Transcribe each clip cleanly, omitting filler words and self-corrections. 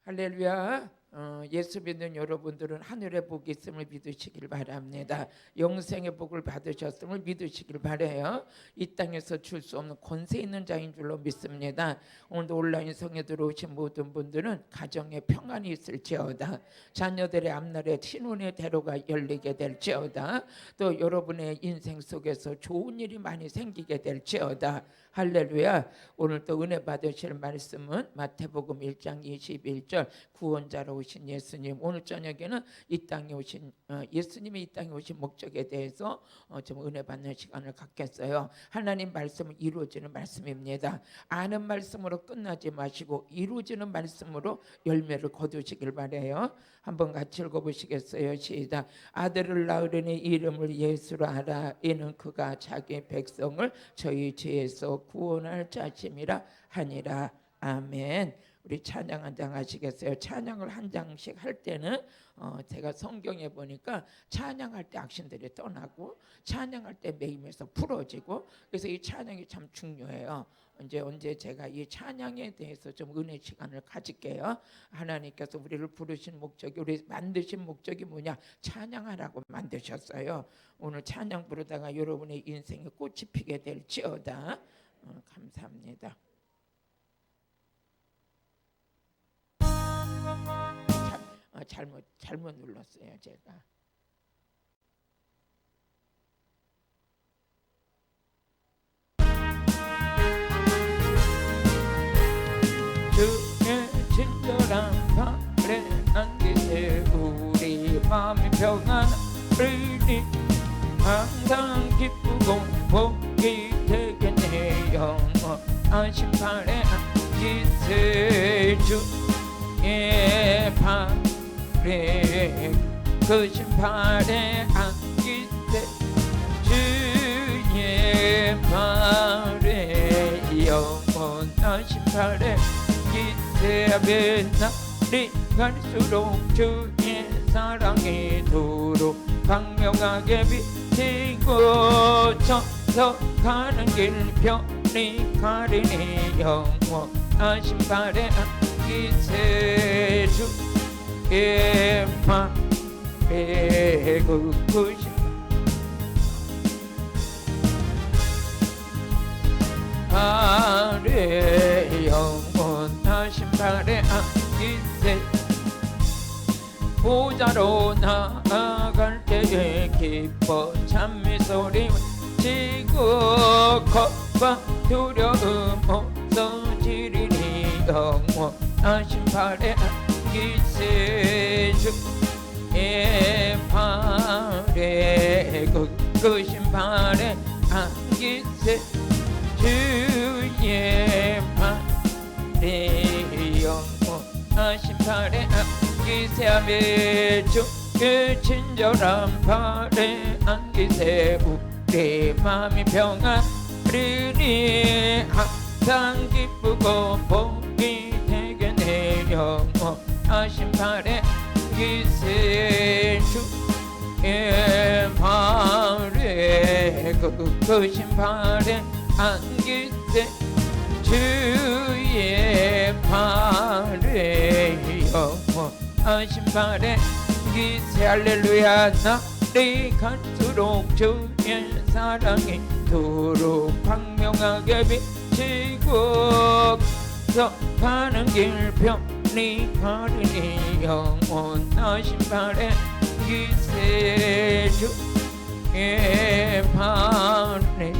할렐루야. 예수 믿는 여러분들은 하늘의 복이 있음을 믿으시길 바랍니다. 영생의 복을 받으셨음을 믿으시길 바라요. 이 땅에서 줄 수 없는 권세 있는 자인 줄로 믿습니다. 오늘도 온라인 성에 들어오신 모든 분들은 가정에 평안이 있을지어다. 자녀들의 앞날에 신혼의 대로가 열리게 될지어다. 또 여러분의 인생 속에서 좋은 일이 많이 생기게 될지어다. 할렐루야. 오늘 또 은혜 받으실 말씀은 마태복음 1장 21절 구원자로 오신 예수님. 오늘 저녁에는 이 땅에 오신 예수님이 이 땅에 오신 목적에 대해서 좀 은혜 받는 시간을 갖겠어요. 하나님 말씀은 이루어지는 말씀입니다. 아는 말씀으로 끝나지 마시고 이루어지는 말씀으로 열매를 거두시길 바라요. 한번 같이 읽어보시겠어요? 시작. 아들을 낳으려니 이름을 예수로 하라. 이는 그가 자기 백성을 저희 죄에서 구원할 자심이라 하니라. 아멘. 우리 찬양 한 장 하시겠어요? 찬양을 한 장씩 할 때는 제가 성경에 보니까 찬양할 때 악신들이 떠나고 찬양할 때 매임에서 풀어지고, 그래서 이 찬양이 참 중요해요. 언제 제가 이 찬양에 대해서 좀 은혜 시간을 가질게요. 하나님께서 우리를 부르신 목적이, 우리 만드신 목적이 뭐냐? 찬양하라고 만드셨어요. 오늘 찬양 부르다가 여러분의 인생에 꽃이 피게 될지어다. 감사합니다. 잘못 눌렀어요 제가. 주의 친절한 팔에 안기세 우리 마음이 평안하리니 항상 기쁘고 복이 되겠네요. 안심 팔에 안기세 주의 팔에 그 신발에 안기세 주의 팔에 영원한 신발에 기세 날이 갈수록 주의 사랑이 두루 광명하게 비치고 서서가는 길 편히 가리니 영원한 신발에 안기세 주의 팔에 그 신발에 영원한 신발에 안기세 보좌로 나아갈 때에 기뻐 찬미소리 치고 겁과 두려움 없어지리니 영원한 신발에 안기세 주의 팔에 그 신발에 안기세 주의 팔에 영원한 신발에 안기세 아멘. 주의 친절한 팔에 안기세 우리 마음이 평안하리니 항상 기쁘고 복이 되겠네. 영원한 신발에 안기세 주의 팔에 그 신발에 안기세 주의 팔에 영원한 신발에 안기세 할렐루야. 날이 갈수록 주의 사랑이 두루 광명하게 비치고 서가는 길 편히 가리니 영원한 신발에 안기세 주의 팔에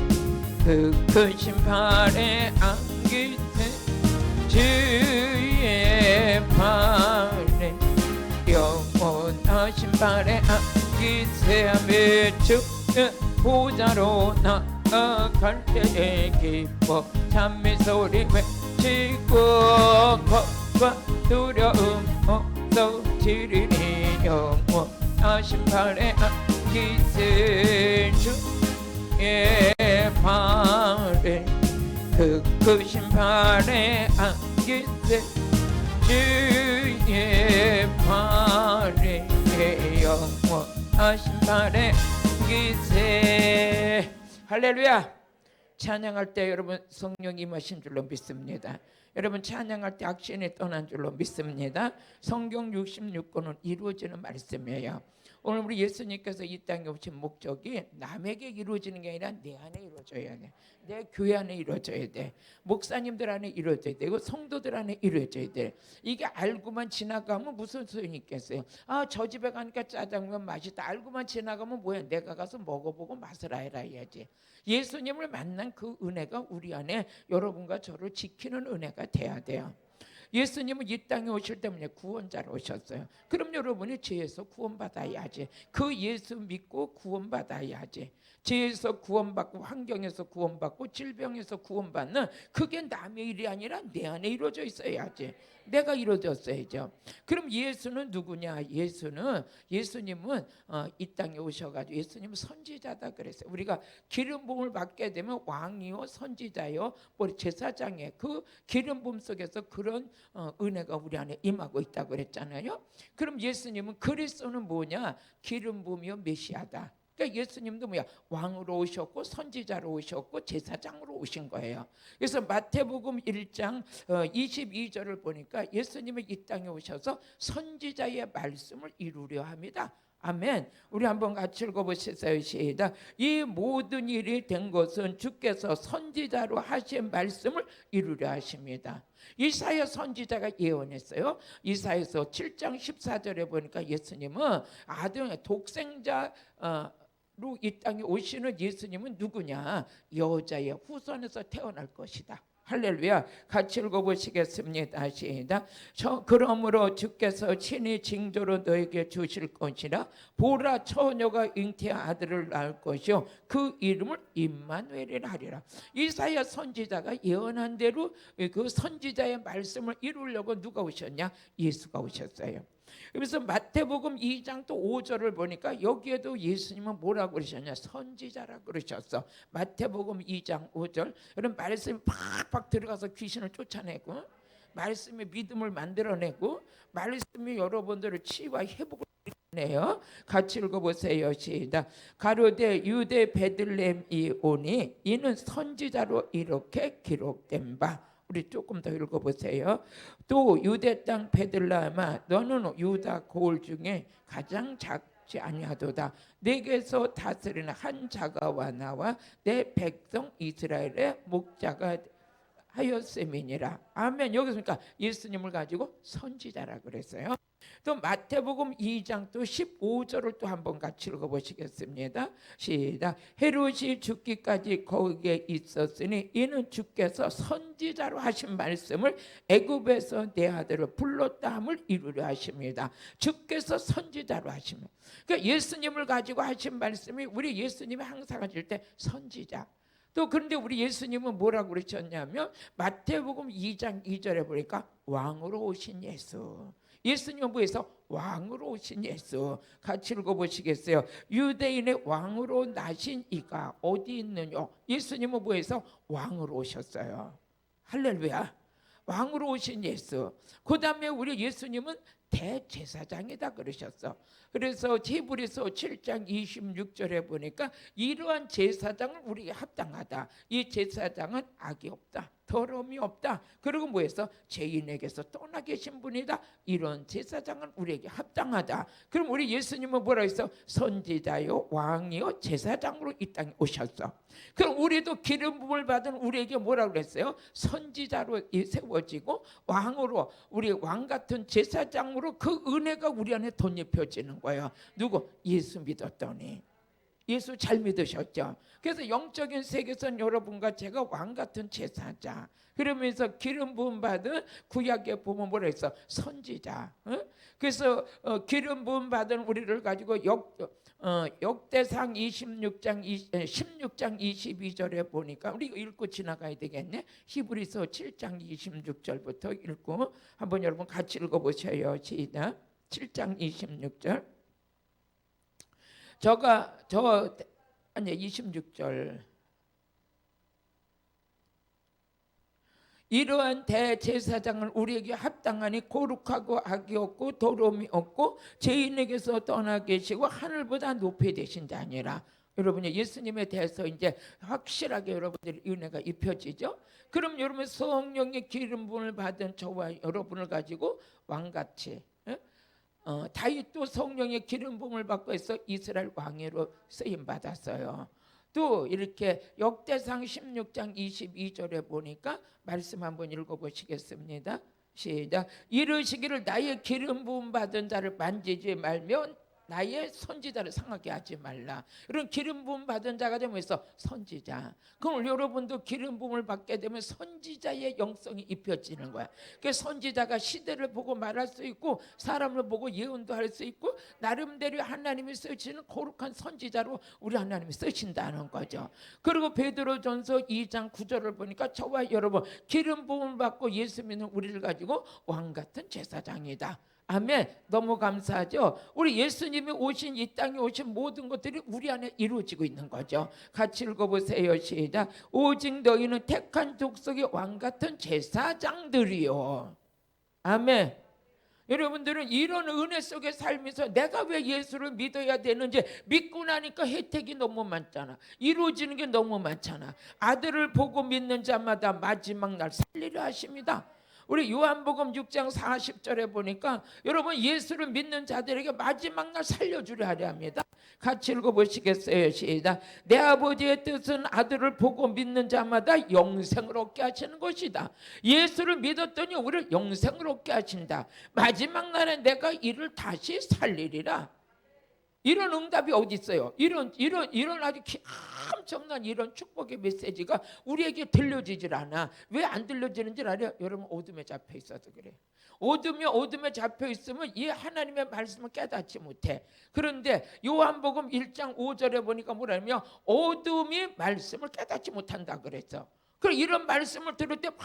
그 신발에 안기세 주의 팔에 영원한 신발에 안기세 아멘. 주의 보좌로 나아갈 때에 기뻐 찬미소리 외치고 겁과 두려움 없어지리니 영원한 신발에 안기세 주의 팔에 그 신발에 안기세 주의 팔에 영원한 신발에 안기세 할렐루야. 찬양할 때 여러분 성령이 임하신 줄로 믿습니다. 여러분 찬양할 때 악신이 떠난 줄로 믿습니다. 성경 66권은 이루어지는 말씀이에요. 오늘 우리 예수님께서 이 땅에 오신 목적이 남에게 이루어지는 게 아니라 내 안에 이루어져야 돼. 내 교회 안에 이루어져야 돼. 목사님들 안에 이루어져야 되고 성도들 안에 이루어져야 돼. 이게 알고만 지나가면 무슨 소용이 있겠어요. 저 집에 가니까 짜장면 맛있다. 알고만 지나가면 뭐야. 내가 가서 먹어보고 맛을 알아야 해야지. 예수님을 만난 그 은혜가 우리 안에 여러분과 저를 지키는 은혜가 돼야 돼요. 예수님은 이 땅에 오실 때문에 구원자로 오셨어요. 그럼 여러분이 죄에서 구원받아야지. 그 예수 믿고 구원받아야지. 죄에서 구원받고 환경에서 구원받고 질병에서 구원받는 그게 남의 일이 아니라 내 안에 이루어져 있어야지. 내가 이루어졌어야죠. 그럼 예수는 누구냐? 예수님은 이 땅에 오셔가지고 예수님은 선지자다 그랬어요. 우리가 기름 부음을 받게 되면 왕이요 선지자요 제사장의 그 기름 부음 속에서 그런 은혜가 우리 안에 임하고 있다고 그랬잖아요. 그럼 예수님은 그리스도는 뭐냐? 기름 부음이요 메시아다. 그러니까 예수님도 뭐야? 왕으로 오셨고 선지자로 오셨고 제사장으로 오신 거예요. 그래서 마태복음 1장 22절을 보니까 예수님이 이 땅에 오셔서 선지자의 말씀을 이루려 합니다. 아멘. 우리 한번 같이 읽어보시죠. 시작. 이 모든 일이 된 것은 주께서 선지자로 하신 말씀을 이루려 하십니다. 이사야 선지자가 예언했어요. 이사야서 7장 14절에 보니까 예수님은 아들 독생자 이 땅에 오시는 예수님은 누구냐? 여자의 후손에서 태어날 것이다. 할렐루야. 같이 읽어보시겠습니다. 시작. 그러므로 주께서 친히 징조로 너에게 주실 것이라. 보라 처녀가 잉태한 아들을 낳을 것이요 그 이름을 임마누엘이라 하리라. 이사야 선지자가 예언한 대로 그 선지자의 말씀을 이루려고 누가 오셨냐? 예수가 오셨어요. 그래서 마태복음 2장 또 5절을 보니까 여기에도 예수님은 뭐라고 그러셨냐? 선지자라고 그러셨어. 마태복음 2장 5절. 여러분 말씀이 팍팍 들어가서 귀신을 쫓아내고 말씀이 믿음을 만들어내고 말씀이 여러분들을 치유와 회복을 내요. 같이 읽어보세요. 시작. 가로되 유대 베들레헴이 오니 이는 선지자로 이렇게 기록된 바. 우리 조금 더 읽어보세요. 또 유대 땅 베들레헴아 너는 유다 고을 중에 가장 작지 아니하도다. 내게서 다스리는 한 자가와 나와 내 백성 이스라엘의 목자가 하였음이니라. 아멘. 여기서 그러니까 예수님을 가지고 선지자라 그랬어요. 또 마태복음 2장 또 15절을 또 한번 같이 읽어보시겠습니다. 시작. 헤롯이 죽기까지 거기에 있었으니 이는 주께서 선지자로 하신 말씀을 애굽에서 내 아들을 불렀다 함을 이루려 하십니다. 주께서 선지자로 하십니다. 그러니까 예수님을 가지고 하신 말씀이 우리 예수님이 항상 하실 때 선지자. 또 그런데 우리 예수님은 뭐라고 그러셨냐면 마태복음 2장 2절에 보니까 왕으로 오신 예수. 예수님은 뭐해서 왕으로 오신 예수. 같이 읽어보시겠어요? 유대인의 왕으로 나신 이가 어디 있느냐? 예수님은 뭐해서 왕으로 오셨어요. 할렐루야. 왕으로 오신 예수. 그 다음에 우리 예수님은 대제사장이다 그러셨어. 그래서 히브리서 7장 26절에 보니까 이러한 제사장은 우리에게 합당하다. 이 제사장은 악이 없다. 더러움이 없다. 그리고 뭐해서 죄인에게서 떠나 계신 분이다. 이런 제사장은 우리에게 합당하다. 그럼 우리 예수님은 뭐라 했어? 선지자요 왕이요 제사장으로 이 땅에 오셨어. 그럼 우리도 기름 부음을 받은 우리에게 뭐라고 그랬어요? 선지자로 세워지고 왕으로 우리 왕 같은 제사장으로 그 은혜가 우리 안에 덧입혀지는 거예요. 누구? 예수 믿었더니. 예수 잘 믿으셨죠? 그래서 영적인 세계선 여러분과 제가 왕 같은 제사자. 그러면서 기름 부음 받은 구약에 보면 뭐라 했어? 선지자. 그래서 기름 부음 받은 우리를 가지고 역대상 16장 22절에 보니까 우리 읽고 지나가야 되겠네. 히브리서 7장 26절부터 읽고 한번 여러분 같이 읽어보셔요. 시작. 7장 26절. 26절. 이러한 대제사장을 우리에게 합당하니 거룩하고 악이 없고 더러움이 없고 죄인에게서 떠나 계시고 하늘보다 높이 되신 자니라. 여러분이 예수님에 대해서 이제 확실하게 여러분들이 은혜가 입혀지죠. 그럼 여러분 성령의 기름 부음을 받은 저와 여러분을 가지고 왕같이 다윗도 성령의 기름 부음을 받고 해서 이스라엘 왕으로 쓰임 받았어요. 또 이렇게 역대상 16장 22절에 보니까 말씀 한번 읽어보시겠습니다. 시작. 이르시기를 나의 기름 부음 받은 자를 만지지 말며 나의 선지자를 상하게 하지 말라. 이런 기름 부음 받은 자가 되면 선지자. 그럼 여러분도 기름 부음을 받게 되면 선지자의 영성이 입혀지는 거야. 그 선지자가 시대를 보고 말할 수 있고 사람을 보고 예언도 할 수 있고 나름대로 하나님이 쓰시는 거룩한 선지자로 우리 하나님이 쓰신다는 거죠. 그리고 베드로전서 2장 9절을 보니까 저와 여러분 기름 부음을 받고 예수 믿는 우리를 가지고 왕 같은 제사장이다. 아멘. 너무 감사하죠. 우리 예수님이 오신 이 땅에 오신 모든 것들이 우리 안에 이루어지고 있는 거죠. 같이 읽어보세요. 시작. 오직 너희는 택한 족속의 왕 같은 제사장들이요. 아멘. 여러분들은 이런 은혜 속에 살면서 내가 왜 예수를 믿어야 되는지 믿고 나니까 혜택이 너무 많잖아. 이루어지는 게 너무 많잖아. 아들을 보고 믿는 자마다 마지막 날 살리려 하십니다. 우리 요한복음 6장 40절에 보니까 여러분 예수를 믿는 자들에게 마지막 날 살려주려 하려 합니다. 같이 읽어보시겠어요? 시작. 내 아버지의 뜻은 아들을 보고 믿는 자마다 영생을 얻게 하시는 것이다. 예수를 믿었더니 우리를 영생을 얻게 하신다. 마지막 날에 내가 이를 다시 살리리라. 이런 응답이 어디 있어요? 이런 아주 엄청난 이런 축복의 메시지가 우리에게 들려지질 않아. 왜 안 들려지는지 알아요? 여러분 어둠에 잡혀 있어서 그래. 어둠에 잡혀 있으면 이 하나님의 말씀을 깨닫지 못해. 그런데 요한복음 1장 5절에 보니까 뭐라냐면 어둠이 말씀을 깨닫지 못한다 그랬어. 그럼 이런 말씀을 들을 때 막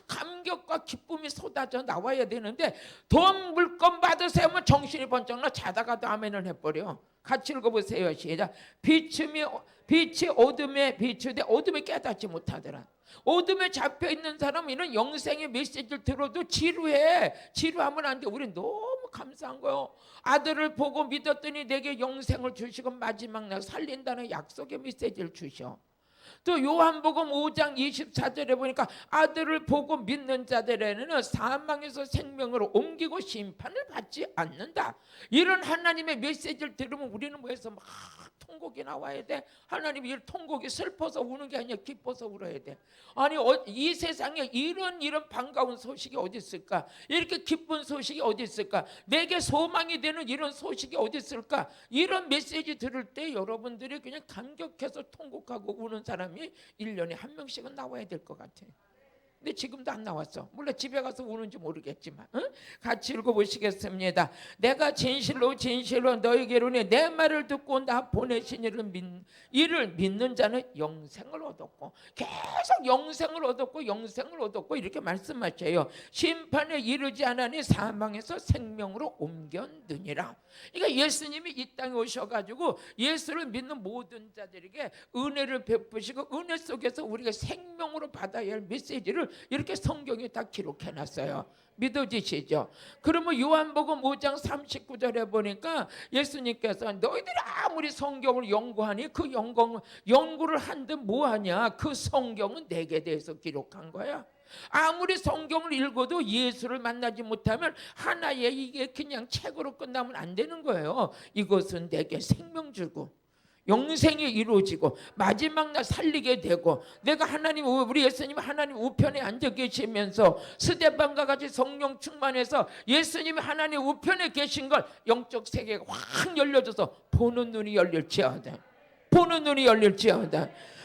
감격과 기쁨이 쏟아져 나와야 되는데 돈 물건 받으세요 하면 정신이 번쩍 나 자다가도 아멘을 해버려. 같이 읽어보세요. 시작. 빛이 어둠에 비추되 어둠에 깨닫지 못하더라. 어둠에 잡혀있는 사람은 이런 영생의 메시지를 들어도 지루하면 안 돼. 우리 너무 감사한 거예요. 아들을 보고 믿었더니 내게 영생을 주시고 마지막 날 살린다는 약속의 메시지를 주셔. 또 요한복음 5장 24절에 보니까 아들을 보고 믿는 자들에게는 사망에서 생명으로 옮기고 심판을 받지 않는다. 이런 하나님의 메시지를 들으면 우리는 뭐해서 막 통곡이 나와야 돼. 하나님이 이 통곡이 슬퍼서 우는 게 아니라 기뻐서 울어야 돼. 아니 이 세상에 이런 반가운 소식이 어디 있을까? 이렇게 기쁜 소식이 어디 있을까? 내게 소망이 되는 이런 소식이 어디 있을까? 이런 메시지 들을 때 여러분들이 그냥 감격해서 통곡하고 우는 사람이 1년에 한 명씩은 나와야 될 것 같아. 근데 지금도 안 나왔어. 물론 집에 가서 우는지 모르겠지만 같이 읽어보시겠습니다. 내가 진실로 너희에게로 내 말을 듣고 나 보내신 이를 믿는 자는 영생을 얻었고 계속 영생을 얻었고 이렇게 말씀하셔요. 심판에 이르지 않으니 사망에서 생명으로 옮겼느니라. 그러니까 예수님이 이 땅에 오셔가지고 예수를 믿는 모든 자들에게 은혜를 베푸시고 은혜 속에서 우리가 생명으로 받아야 할 메시지를 이렇게 성경에 다 기록해놨어요. 믿어지시죠? 그러면 요한복음 5장 39절에 보니까 예수님께서 너희들이 아무리 성경을 연구하니 그 연구를 한들 뭐하냐? 그 성경은 내게 대해서 기록한 거야. 아무리 성경을 읽어도 예수를 만나지 못하면 하나의 이게 그냥 책으로 끝나면 안 되는 거예요. 이것은 내게 생명 주고 영생이 이루어지고 마지막 날 살리게 되고 내가 우리 예수님 하나님 우편에 앉아 계시면서 스데반과 같이 성령 충만해서 예수님이 하나님 우편에 계신 걸 영적 세계가 확 열려져서 보는 눈이 열릴지어다.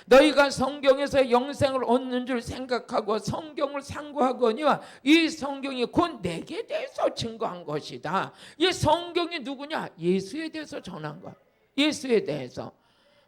너희가 성경에서 영생을 얻는 줄 생각하고 성경을 상고하거니와 이 성경이 곧 내게 대해서 증거한 것이다. 이 성경이 누구냐? 예수에 대해서 전한 거야. 예수에 대해서.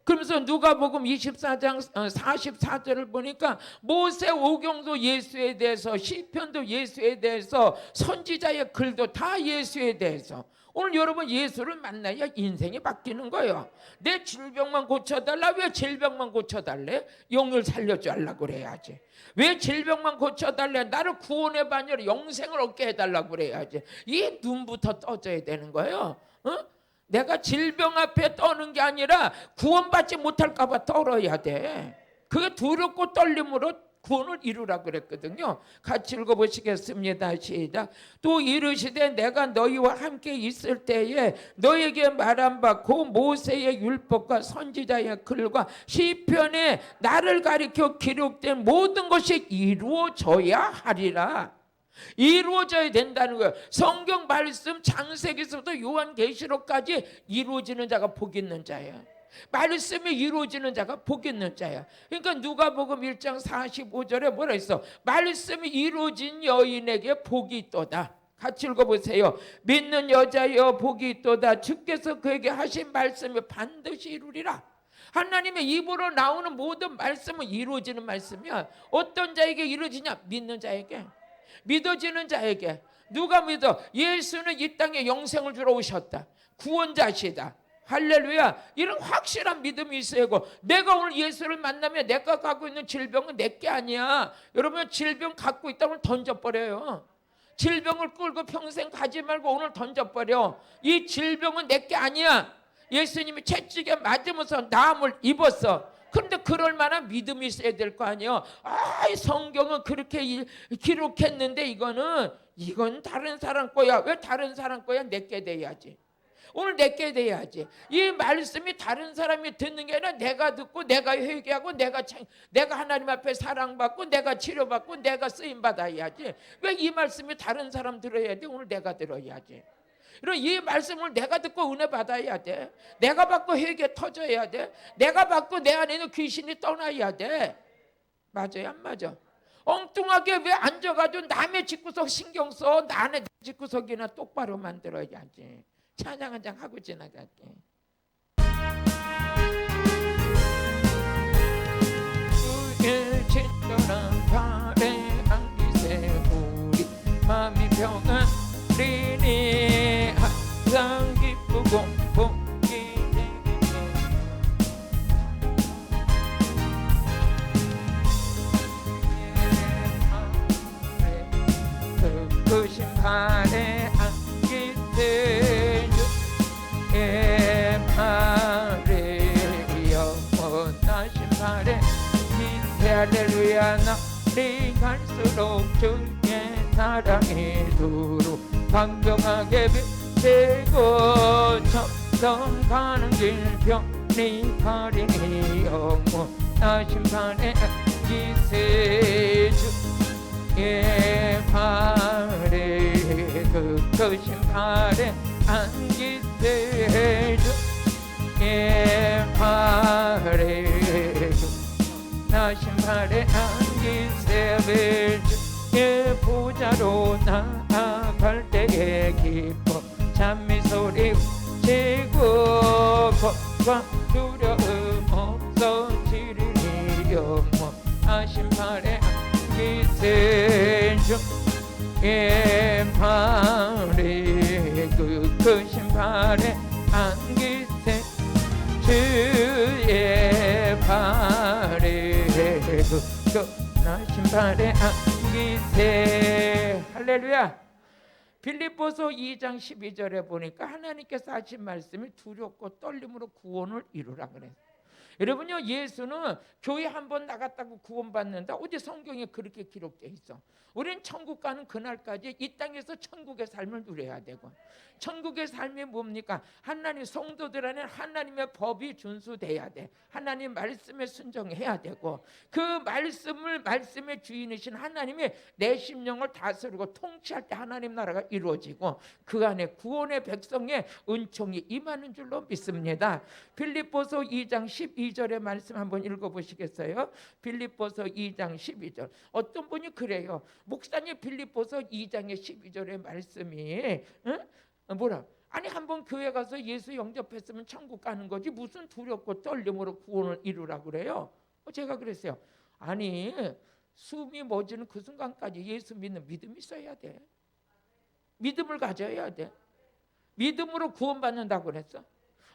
그러면서 누가복음 24장 44절을 보니까 모세 오경도 예수에 대해서 시편도 예수에 대해서 선지자의 글도 다 예수에 대해서. 오늘 여러분 예수를 만나야 인생이 바뀌는 거예요. 내 질병만 고쳐달라. 왜 질병만 고쳐달래? 영을 살려주려고 그래야지. 왜 질병만 고쳐달래? 나를 구원의 반열에 영생을 얻게 해달라고 그래야지. 이 눈부터 떠져야 되는 거예요. 내가 질병 앞에 떠는 게 아니라 구원받지 못할까 봐 떨어야 돼. 그게 두렵고 떨림으로 구원을 이루라 그랬거든요. 같이 읽어보시겠습니다. 시작. 또 이르시되 내가 너희와 함께 있을 때에 너에게 말한 바 그 모세의 율법과 선지자의 글과 시편에 나를 가리켜 기록된 모든 것이 이루어져야 하리라. 이루어져야 된다는 거예요. 성경 말씀 창세기서부터 요한계시록까지 이루어지는 자가 복 있는 자예요. 말씀이 이루어지는 자가 복 있는 자야. 그러니까 누가복음 1장 45절에 뭐라 했어? 말씀이 이루어진 여인에게 복이 있도다. 같이 읽어보세요. 믿는 여자여 복이 있도다. 주께서 그에게 하신 말씀이 반드시 이루리라. 하나님의 입으로 나오는 모든 말씀은 이루어지는 말씀이야. 어떤 자에게 이루어지냐? 믿는 자에게, 믿어지는 자에게. 누가 믿어? 예수는 이 땅에 영생을 주러 오셨다. 구원자시다. 할렐루야. 이런 확실한 믿음이 있어야 하고, 내가 오늘 예수를 만나면 내가 갖고 있는 질병은 내 게 아니야. 여러분, 질병 갖고 있다면 던져버려요. 질병을 끌고 평생 가지 말고 오늘 던져버려. 이 질병은 내 게 아니야. 예수님이 채찍에 맞으면서 나음을 입었어. 그런데 그럴 만한 믿음이 있어야 될 거 아니에요. 이 성경은 그렇게 기록했는데 이건 다른 사람 거야. 왜 다른 사람 거야? 내게 돼야지. 오늘 내게 돼야지. 이 말씀이 다른 사람이 듣는 게 아니라 내가 듣고 내가 회개하고 내가 하나님 앞에 사랑받고 내가 치료받고 내가 쓰임받아야지. 왜 이 말씀이 다른 사람 들어야 돼? 오늘 내가 들어야지. 이 말씀을 내가 듣고 은혜 받아야 돼. 내가 받고 회개 터져야 돼. 내가 받고 내 안에 있는 귀신이 떠나야 돼. 맞아요, 안 맞아? 엉뚱하게 왜 앉아가지고 남의 집구석 신경 써? 나의 집구석이나 똑바로 만들어야지. 찬양 한 장 하고 지나갈게. 주의 친절한 발에 안기세 우리 마음이 평안리니 항상 기쁘고 복이 되겠네. 그 신발에 안기세 영원하신 발에 기세 할렐루야. 날이 갈수록 주의 사랑이 두루 강경하게 빛되고 점점 가는 길 편히 가리니 영원하신 발에 기세 주의 발에 그 신발에 안기세 주의 발에 나 신발에 안기세 주의 보좌로 나아갈 때에 기뻐 찬미소리 치고 걱정 두려움 없어지리니 영원하신 발에 안기세 주의 발에 그 신발에 안기세 주의 발에 나 신발에 안기세. 할렐루야. 빌립보서 2장 12절에 보니까 하나님께서 하신 말씀이 두렵고 떨림으로 구원을 이루라 그래요. 여러분요, 예수는 교회 한번 나갔다고 구원받는다. 어디 성경에 그렇게 기록되어 있어. 우리는 천국 가는 그날까지 이 땅에서 천국의 삶을 누려야 되고, 천국의 삶이 뭡니까? 하나님 성도들 안에 하나님의 법이 준수돼야 돼. 하나님 말씀에 순종해야 되고, 그 말씀의 주인이신 하나님이 내 심령을 다스리고 통치할 때 하나님 나라가 이루어지고 그 안에 구원의 백성의 은총이 임하는 줄로 믿습니다. 빌립보서 2장 12절의 말씀 한번 읽어보시겠어요? 빌립보서 2장 12절. 어떤 분이 그래요. 목사님, 빌립보서 2장의 12절의 말씀이 뭐라? 아니, 한번 교회 가서 예수 영접했으면 천국 가는 거지 무슨 두렵고 떨림으로 구원을 이루라 그래요? 제가 그랬어요. 아니, 숨이 멎는 그 순간까지 예수 믿는 믿음이 있어야 돼. 믿음을 가져야 돼. 믿음으로 구원받는다고 그랬어.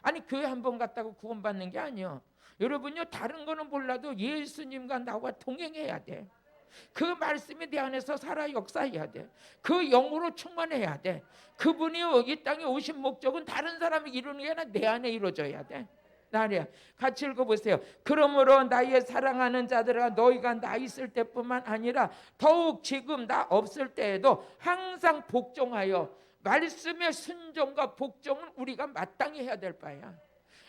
아니, 교회 한번 갔다고 구원받는 게 아니야. 여러분요, 다른 거는 몰라도 예수님과 나와 동행해야 돼. 그 말씀이 내 안에서 살아 역사해야 돼. 그 영으로 충만해야 돼. 그분이 이 땅에 오신 목적은 다른 사람이 이루는 게 아니라 내 안에 이루어져야 돼. 나래야. 같이 읽어보세요. 그러므로 나의 사랑하는 자들아, 너희가 나 있을 때뿐만 아니라 더욱 지금 나 없을 때에도 항상 복종하여, 말씀의 순종과 복종은 우리가 마땅히 해야 될 바야.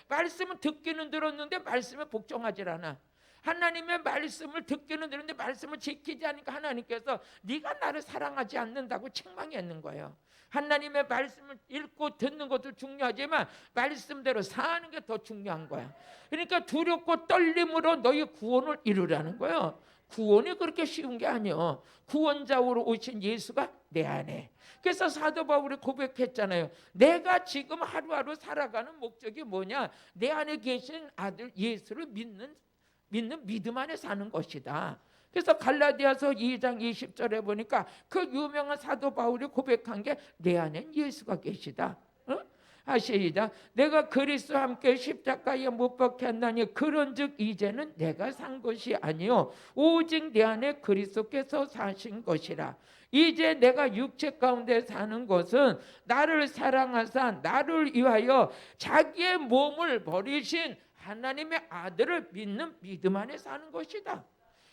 말씀은 듣기는 들었는데 말씀에 복종하질 않아. 하나님의 말씀을 듣기는 들었는데 말씀을 지키지 않으니까 하나님께서 네가 나를 사랑하지 않는다고 책망했는 거예요. 하나님의 말씀을 읽고 듣는 것도 중요하지만 말씀대로 사는 게 더 중요한 거야. 그러니까 두렵고 떨림으로 너희 구원을 이루라는 거예요. 구원이 그렇게 쉬운 게 아니에요. 구원자로 오신 예수가 내 안에. 그래서 사도 바울이 고백했잖아요. 내가 지금 하루하루 살아가는 목적이 뭐냐? 내 안에 계신 아들 예수를 믿는 믿음 안에 사는 것이다. 그래서 갈라디아서 2장 20절에 보니까 그 유명한 사도 바울이 고백한 게 내 안엔 예수가 계시다. 아시이다. 내가 그리스도와 함께 십자가에 못 박혔나니 그런즉 이제는 내가 산 것이 아니요 오직 내 안에 그리스도께서 사신 것이라. 이제 내가 육체 가운데 사는 것은 나를 사랑하사 나를 위하여 자기의 몸을 버리신 하나님의 아들을 믿는 믿음 안에 사는 것이다.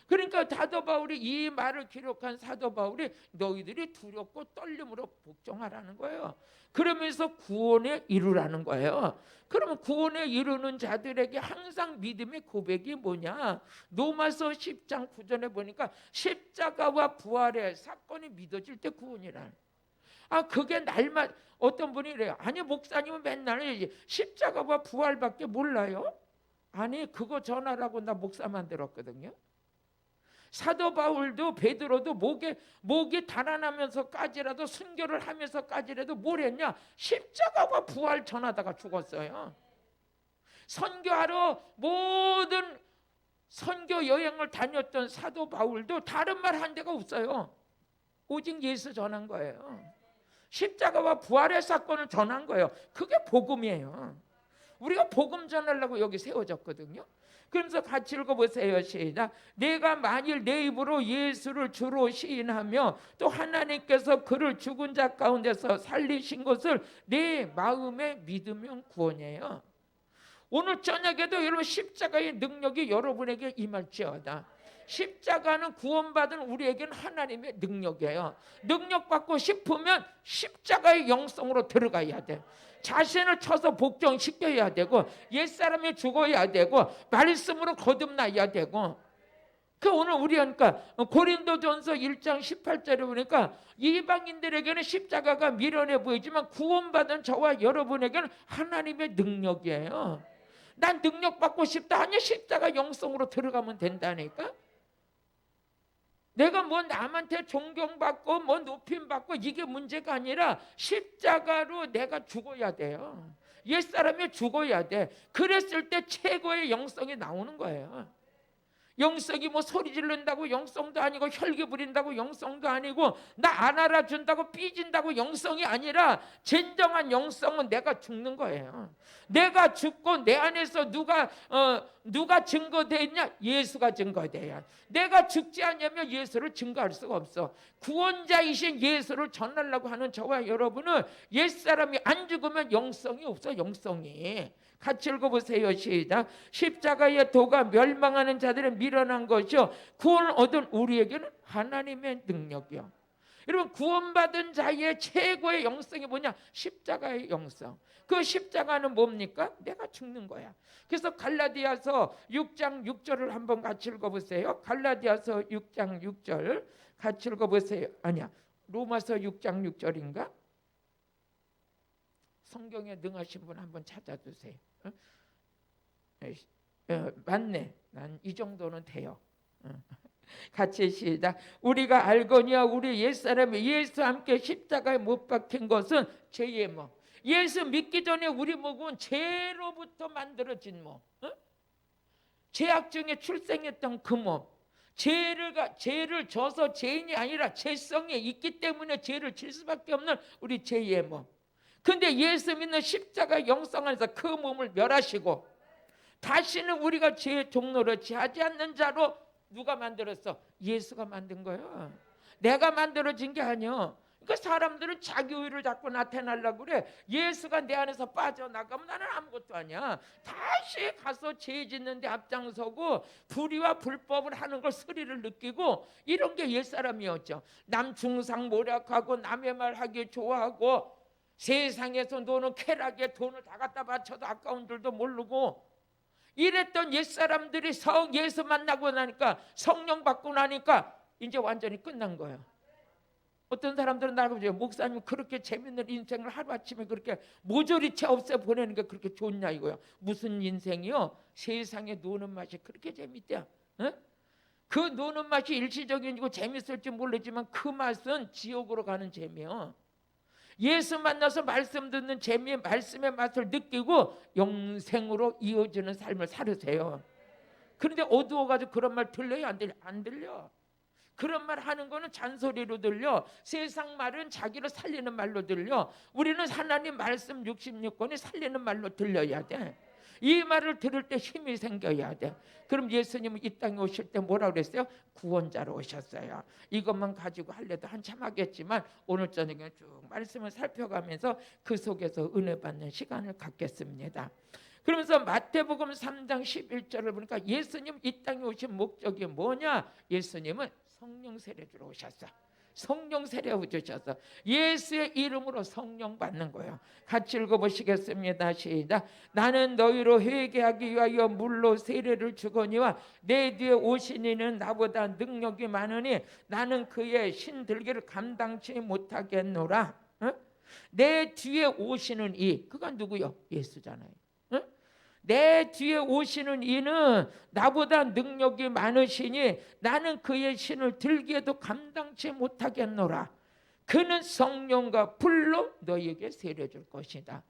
그러니까 사도 바울이 이 말을 기록한 사도 바울이 너희들이 두렵고 떨림으로 복종하라는 거예요. 그러면서 구원에 이루라는 거예요. 그러면 구원에 이루는 자들에게 항상 믿음의 고백이 뭐냐? 로마서 10장 9절에 보니까 십자가와 부활의 사건이 믿어질 때 구원이라. 그게 날마다 어떤 분이 이래요. 아니 목사님은 맨날 십자가와 부활밖에 몰라요? 아니 그거 전하라고 나 목사 만들었거든요. 사도 바울도 베드로도 목이 달아나면서까지라도 순교를 하면서까지라도 뭘 했냐? 십자가와 부활 전하다가 죽었어요. 선교하러 모든 선교 여행을 다녔던 사도 바울도 다른 말 한 데가 없어요. 오직 예수 전한 거예요. 십자가와 부활의 사건을 전한 거예요. 그게 복음이에요. 우리가 복음 전하려고 여기 세워졌거든요. 그러면서 같이 읽어보세요. 시작. 내가 만일 내 입으로 예수를 주로 시인하며 또 하나님께서 그를 죽은 자 가운데서 살리신 것을 내 마음에 믿으면 구원이에요. 오늘 저녁에도 여러분 십자가의 능력이 여러분에게 임할지어다. 십자가는 구원받은 우리에게는 하나님의 능력이에요. 능력받고 싶으면 십자가의 영성으로 들어가야 돼. 자신을 쳐서 복종시켜야 되고 옛사람이 죽어야 되고 말씀으로 거듭나야 되고. 오늘 우리 하니까 고린도전서 1장 18절에 보니까 이방인들에게는 십자가가 미련해 보이지만 구원받은 저와 여러분에게는 하나님의 능력이에요. 난 능력받고 싶다. 아니 십자가 영성으로 들어가면 된다니까. 내가 남한테 존경받고 높임받고 이게 문제가 아니라 십자가로 내가 죽어야 돼요. 옛사람이 죽어야 돼. 그랬을 때 최고의 영성이 나오는 거예요. 영성이 소리 지른다고 영성도 아니고 혈기 부린다고 영성도 아니고 나 안 알아준다고 삐진다고 영성이 아니라 진정한 영성은 내가 죽는 거예요. 내가 죽고 내 안에서 누가 증거되어 있냐? 예수가 증거돼야. 내가 죽지 않으면 예수를 증거할 수가 없어. 구원자이신 예수를 전하려고 하는 저와 여러분은 옛사람이 안 죽으면 영성이 없어. 영성이. 같이 읽어보세요. 시작. 십자가의 도가 멸망하는 자들은 미련한 것이요 구원을 얻은 우리에게는 하나님의 능력이요. 여러분 구원받은 자의 최고의 영성이 뭐냐? 십자가의 영성. 그 십자가는 뭡니까? 내가 죽는 거야. 그래서 갈라디아서 6장 6절을 한번 같이 읽어보세요. 갈라디아서 6장 6절 같이 읽어보세요. 아니야, 로마서 6장 6절인가? 성경에 능하신 분 한번 찾아주세요. 맞네. 난 이 정도는 돼요. 같이 시작. 우리가 알거니와 우리 옛사람이 예수와 함께 십자가에 못 박힌 것은 죄의 몸. 예수 믿기 전에 우리 몸은 죄로부터 만들어진 몸. 죄악 중에 출생했던 그 몸. 죄를 져서 죄인이 아니라 죄성이 있기 때문에 죄를 질 수밖에 없는 우리 죄의 몸. 근데 예수 믿는 십자가 영성 안에서 그 몸을 멸하시고 다시는 우리가 죄의 종노릇 하지 않는 자로 누가 만들었어? 예수가 만든 거야. 내가 만들어진 게 아니야. 그러니까 사람들은 자기 의를 자꾸 나타내려고 그래. 예수가 내 안에서 빠져나가면 나는 아무것도 아니야. 다시 가서 죄 짓는 데 앞장서고 불의와 불법을 하는 걸 스리를 느끼고 이런 게 옛사람이었죠. 남 중상 모략하고 남의 말 하기 좋아하고 세상에서 노는 쾌락에 돈을 다 갖다 바쳐도 아까운 줄도 모르고 이랬던 옛사람들이 예수 만나고 나니까 성령 받고 나니까 이제 완전히 끝난 거예요. 어떤 사람들은 나를 보죠. 목사님 그렇게 재밌는 인생을 하루아침에 그렇게 모조리 채 없애 보내는 게 그렇게 좋냐 이거야. 무슨 인생이요? 세상에 노는 맛이 그렇게 재밌대요. 어? 그 노는 맛이 일시적이고 재밌을지 모르지만 그 맛은 지옥으로 가는 재미요. 예수 만나서 말씀 듣는 재미의 말씀의 맛을 느끼고 영생으로 이어지는 삶을 살으세요. 그런데 어두워가지고 그런 말 들려요? 안 들려? 안 들려. 그런 말 하는 거는 잔소리로 들려. 세상 말은 자기를 살리는 말로 들려. 우리는 하나님 말씀 66권이 살리는 말로 들려야 돼. 이 말을 들을 때 힘이 생겨야 돼. 그럼 예수님은 이 땅에 오실 때 뭐라 그랬어요? 구원자로 오셨어요. 이것만 가지고 할래도 한참 하겠지만 오늘 저녁에 쭉 말씀을 살펴가면서 그 속에서 은혜 받는 시간을 갖겠습니다. 그러면서 마태복음 3장 11절을 보니까 예수님 이 땅에 오신 목적이 뭐냐? 예수님은 성령 세례 주러 오셨어. 성령 세례 주셨어. 예수의 이름으로 성령 받는 거예요. 같이 읽어보시겠습니다. 시작. 나는 너희로 회개하기 위하여 물로 세례를 주거니와 내 뒤에 오신 이는 나보다 능력이 많으니 나는 그의 신들기를 감당치 못하겠노라. 어? 내 뒤에 오시는 이 그가 누구요? 예수잖아요. 내 뒤에 오시는 이는 나보다 능력이 많으시니 나는 그의 신을 들기에도 감당치 못하겠노라. 그는 성령과 불로 너희에게 세례 줄 것이다.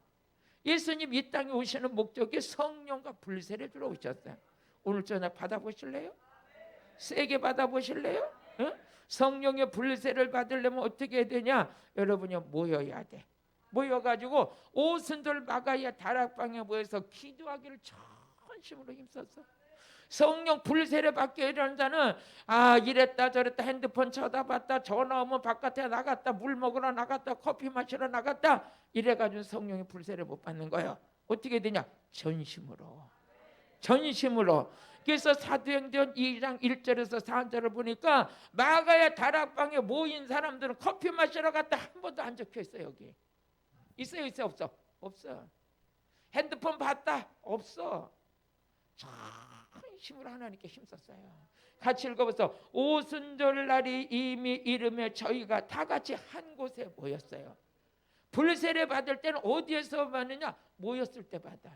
예수님 이 땅에 오시는 목적이 성령과 불 세례 주러 오셨어요. 오늘 저녁 받아보실래요? 세게 받아보실래요? 응? 성령의 불 세례를 받으려면 어떻게 해야 되냐? 여러분이 모여야 돼. 모여가지고 오순절 마가야 다락방에 모여서 기도하기를 전심으로 힘썼어. 성령 불세례 받게 이러는 자는 이랬다 저랬다 핸드폰 쳐다봤다 전화 오면 바깥에 나갔다 물 먹으러 나갔다 커피 마시러 나갔다 이래가지고 성령의 불세례 못 받는 거예요. 어떻게 되냐? 전심으로. 그래서 사도행전 2장 1절에서 4절을 보니까 마가야 다락방에 모인 사람들은 커피 마시러 갔다 한 번도 안 적혀있어. 여기 있어요? 있어? 없어? 없어. 핸드폰 봤다? 없어. 전심으로 하나님께 힘썼어요. 같이 읽어보세요. 오순절 날이 이미 이르며 저희가 다 같이 한 곳에 모였어요. 불세례 받을 때는 어디에서 받느냐? 모였을 때 받아.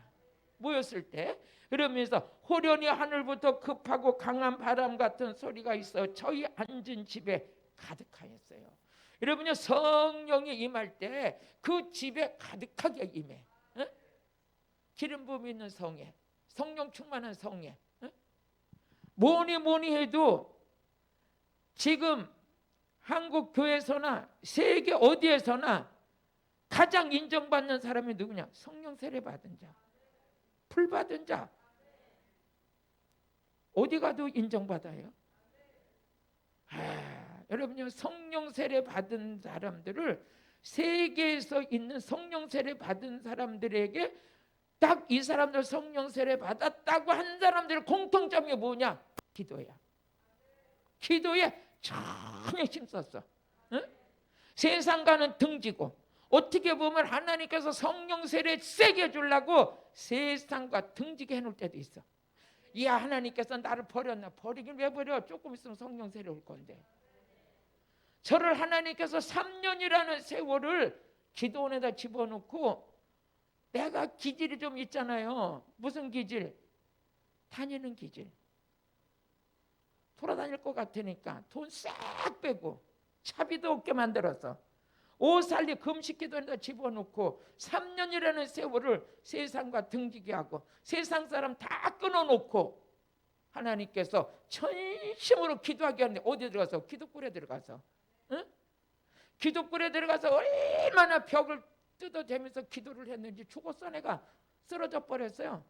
모였을 때. 그러면서 호련히 하늘부터 급하고 강한 바람 같은 소리가 있어 저희 앉은 집에 가득하였어요. 여러분요, 성령이 임할 때 그 집에 가득하게 임해. 어? 기름 부음 있는 성에, 성령 충만한 성에. 어? 뭐니 해도 지금 한국 교회에서나 세계 어디에서나 가장 인정받는 사람이 누구냐? 성령 세례 받은 자, 불 받은 자. 어디 가도 인정받아요. 여러분요, 성령 세례 받은 사람들을 세계에서 있는 성령 세례 받은 사람들에게 딱 이 사람들 성령 세례 받았다고 한 사람들의 공통점이 뭐냐? 기도야. 기도에 전혀 힘썼어. 응? 세상과는 등지고 어떻게 보면 하나님께서 성령 세례 세게 주려고 세상과 등지게 해놓을 때도 있어. 이야, 하나님께서 나를 버렸나? 버리긴 왜 버려? 조금 있으면 성령 세례 올 건데. 저를 하나님께서 3년이라는 세월을 기도원에다 집어넣고 내가 기질이 좀 있잖아요. 무슨 기질? 다니는 기질. 돌아다닐 것 같으니까 돈 싹 빼고 차비도 없게 만들어서 옷 살리 금식 기도원에다 집어넣고 3년이라는 세월을 세상과 등지게 하고 세상 사람 다 끊어놓고 하나님께서 전심으로 기도하게 하는데 어디 들어가서? 기도굴에 들어가서. 응? 기도굴에 들어가서 얼마나 벽을 뜯어대면서 기도를 했는지 죽었어. 내가 쓰러져 버렸어요.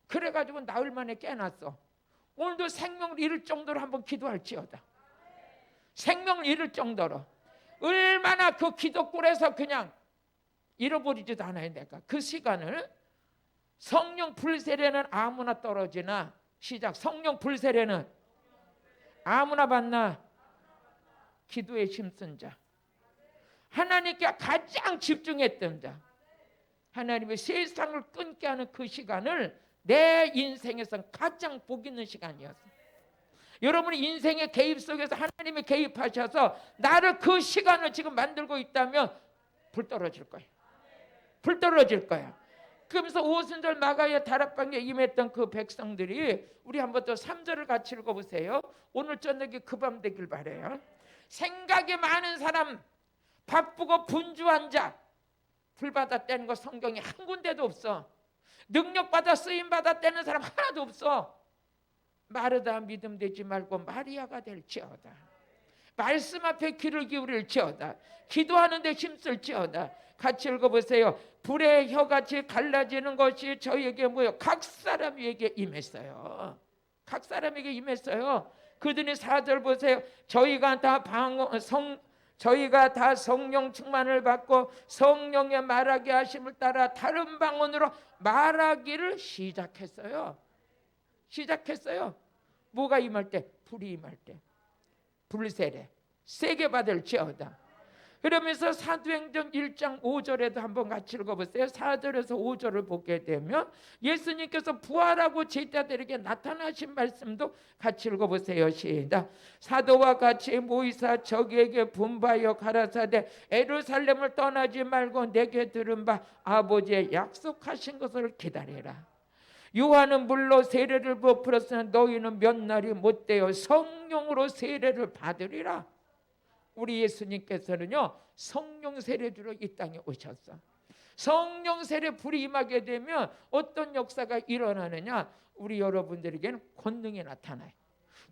그래가지고 나흘 만에 깨났어. 오늘도 생명을 잃을 정도로 한번 기도할지어다. 생명을 잃을 정도로. 얼마나 그 기도골에서 그냥 잃어버리지도 않아요. 내가 그 시간을. 성령 불세례는 아무나 떨어지나. 시작. 성령 불세례는 아무나 받나. 기도에 힘쓴 자, 하나님께 가장 집중했던 자, 하나님의 세상을 끊게 하는 그 시간을 내 인생에서 가장 복 있는 시간이었어요. 여러분이 인생의 개입 속에서 하나님이 개입하셔서 나를 그 시간을 지금 만들고 있다면 불 떨어질 거예요. 불 떨어질 거야. 그러면서 오순절 마가의 다락방에 임했던 그 백성들이, 우리 한번 더 3절을 같이 읽어보세요. 오늘 저녁에 그 밤 되길 바라요. 생각이 많은 사람, 바쁘고 분주한 자, 불 받았다는 거 성경에 한 군데도 없어. 능력 받아 쓰임 받았다는 사람 하나도 없어. 마르다 믿음 되지 말고 마리아가 될지어다. 말씀 앞에 귀를 기울일지어다. 기도하는 데 힘쓸지어다. 같이 읽어보세요. 불의 혀같이 갈라지는 것이 저에게 뭐요? 각 사람에게 임했어요. 각 사람에게 임했어요. 그들이 4절 보세요. 저희가 다 성령 충만을 받고 성령의 말하게 하심을 따라 다른 방언으로 말하기를 시작했어요. 뭐가 임할 때? 불이 임할 때. 불세례 세게 받을지어다. 그러면서 사도행전 1장 5절에도 한번 같이 읽어보세요. 4절에서 5절을 보게 되면 예수님께서 부활하고 제자들에게 나타나신 말씀도 같이 읽어보세요. 시작. 사도와 같이 모이사 저기에게 분바여 가라사대 예루살렘을 떠나지 말고 내게 들은 바 아버지의 약속하신 것을 기다리라. 요한은 물로 세례를 부었으나 너희는 몇 날이 못되어 성령으로 세례를 받으리라. 우리 예수님께서는요 성령 세례주로 이 땅에 오셨어. 성령 세례 불이 임하게 되면 어떤 역사가 일어나느냐? 우리 여러분들에게는 권능이 나타나요.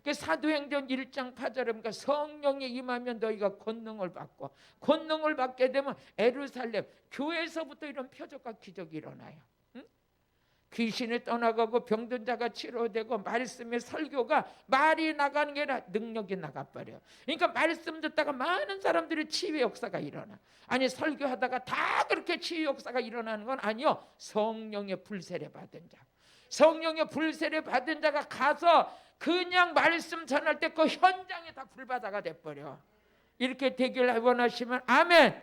그 사도행전 1장 8절에 보니까 성령이 임하면 너희가 권능을 받고, 권능을 받게 되면 예루살렘 교회에서부터 이런 표적과 기적이 일어나요. 귀신이 떠나가고 병든 자가 치료되고 말씀의 설교가 말이 나가는 게 아니라 능력이 나가버려요. 그러니까 말씀 듣다가 많은 사람들이 치유의 역사가 일어나. 아니 설교하다가 다 그렇게 치유 역사가 일어나는 건 아니요. 성령의 불세례 받은 자, 성령의 불세례 받은 자가 가서 그냥 말씀 전할 때 그 현장에 다 불바다가 돼버려. 이렇게 되길 원하시면 아멘.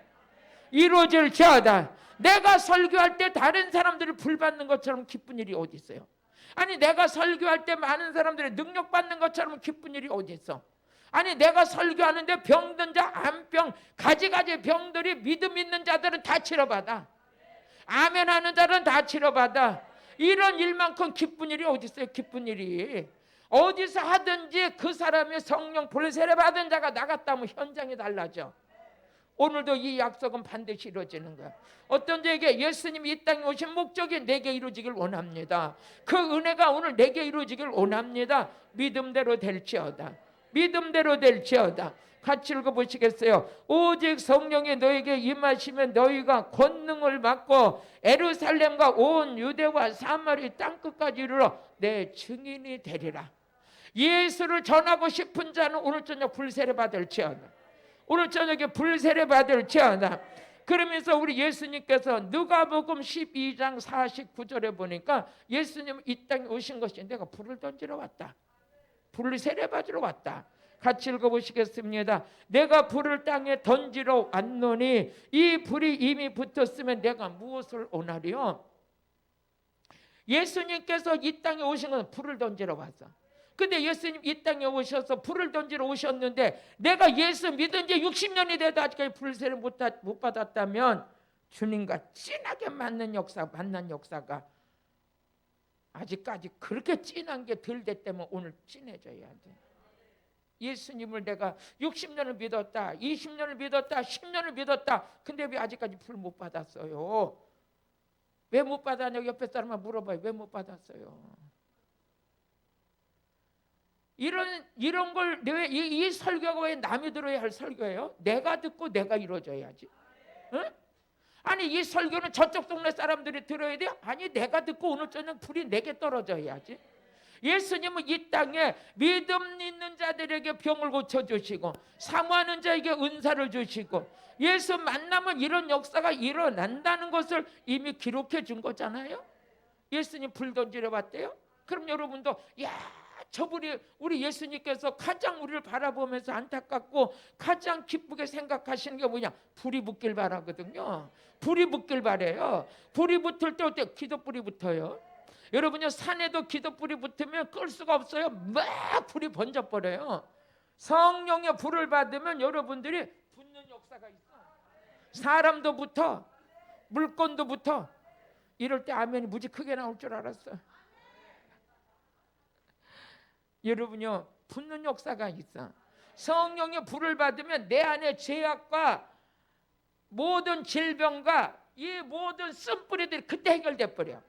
이루어질지어다. 내가 설교할 때 다른 사람들이 불 받는 것처럼 기쁜 일이 어디 있어요? 아니 내가 설교할 때 많은 사람들이 능력 받는 것처럼 기쁜 일이 어디 있어? 아니 내가 설교하는데 병든 자, 암병, 가지가지 병들이 믿음 있는 자들은 다 치료받아. 아멘 하는 자들은 다 치료받아. 이런 일만큼 기쁜 일이 어디 있어요? 기쁜 일이. 어디서 하든지 그 사람이 성령 불세례 받은 자가 나갔다면 현장이 달라져. 오늘도 이 약속은 반드시 이루어지는 거야. 어떤 자에게 예수님이 이 땅에 오신 목적이 내게 이루어지길 원합니다. 그 은혜가 오늘 내게 이루어지길 원합니다. 믿음대로 될지어다. 믿음대로 될지어다. 같이 읽어보시겠어요? 오직 성령이 너에게 임하시면 너희가 권능을 받고 예루살렘과 온 유대와 사마리 땅끝까지 이르러 내 증인이 되리라. 예수를 전하고 싶은 자는 오늘 저녁 불세례 받을지어다. 오늘 저녁에 불세례 받을지어다. 그러면서 우리 예수님께서 누가복음 12장 49절에 보니까 예수님 이 땅에 오신 것이 내가 불을 던지러 왔다. 불세례 받으러 왔다. 같이 읽어보시겠습니다. 내가 불을 땅에 던지러 왔노니 이 불이 이미 붙었으면 내가 무엇을 원하리요? 예수님께서 이 땅에 오신 것은 불을 던지러 왔어. 근데 예수님 이 땅에 오셔서 불을 던지러 오셨는데 내가 예수 믿은 지 60년이 돼도 아직까지 불세를 못 받았다면 주님과 진하게 만난 역사가 아직까지 그렇게 진한 게 덜 됐다면 오늘 진해져야 돼. 예수님을 내가 60년을 믿었다, 20년을 믿었다, 10년을 믿었다. 근데 왜 아직까지 불 못 받았어요? 왜 못 받았냐고 옆에 사람한테 물어봐요. 왜 못 받았어요? 이런 걸 이 설교가 왜 남이 들어야 할 설교예요? 내가 듣고 내가 이루어져야지. 응? 아니 이 설교는 저쪽 동네 사람들이 들어야 돼? 아니 내가 듣고 오늘 저녁 불이 내게 떨어져야지. 예수님은 이 땅에 믿음 있는 자들에게 병을 고쳐주시고 사모하는 자에게 은사를 주시고 예수 만나면 이런 역사가 일어난다는 것을 이미 기록해 준 거잖아요. 예수님 불 던지러 왔대요. 그럼 여러분도 저분이 우리 예수님께서 가장 우리를 바라보면서 안타깝고 가장 기쁘게 생각하시는 게 뭐냐? 불이 붙길 바라거든요. 불이 붙길 바래요. 불이 붙을 때 어때? 기도불이 붙어요. 여러분요, 산에도 기도불이 붙으면 끌 수가 없어요. 막 불이 번져버려요. 성령의 불을 받으면 여러분들이 붙는 역사가 있어. 사람도 붙어, 물건도 붙어. 이럴 때 아멘이 무지 크게 나올 줄 알았어. 여러분요, 붙는 역사가 있어. 성령의 불을 받으면 내 안에 죄악과 모든 질병과 이 모든 쓴뿌리들이 그때 해결돼 버려.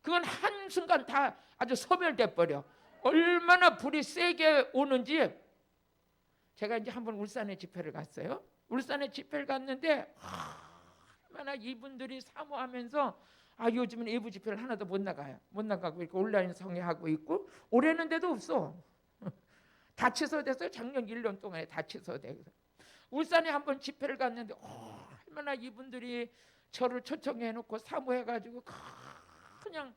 그건 한순간 다 아주 소멸돼 버려. 얼마나 불이 세게 오는지. 제가 이제 한번 울산에 집회를 갔어요. 울산에 집회를 갔는데 얼마나 이분들이 사모하면서 요즘은 외부 집회를 하나도 못 나가요. 못 나가고 이렇게 온라인 성회하고 있고 올해는 데도 없어. 다 취소됐어요. 작년 1년 동안에 다 취소되고. 울산에 한번 집회를 갔는데 얼마나 이분들이 저를 초청해 놓고 사모해가지고 그냥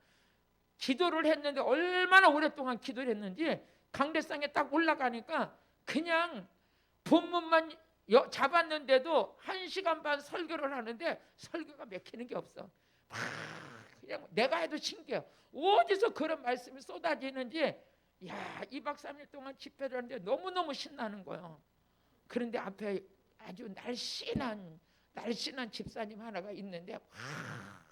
기도를 했는데 얼마나 오랫동안 기도를 했는지 강대상에 딱 올라가니까 그냥 본문만 잡았는데도 1시간 반 설교를 하는데 설교가 맥히는 게 없어. 그냥 내가 해도 신기해요. 어디서 그런 말씀이 쏟아지는지. 2박 3일 동안 집회를 하는데 너무너무 신나는 거예요. 그런데 앞에 아주 날씬한 집사님 하나가 있는데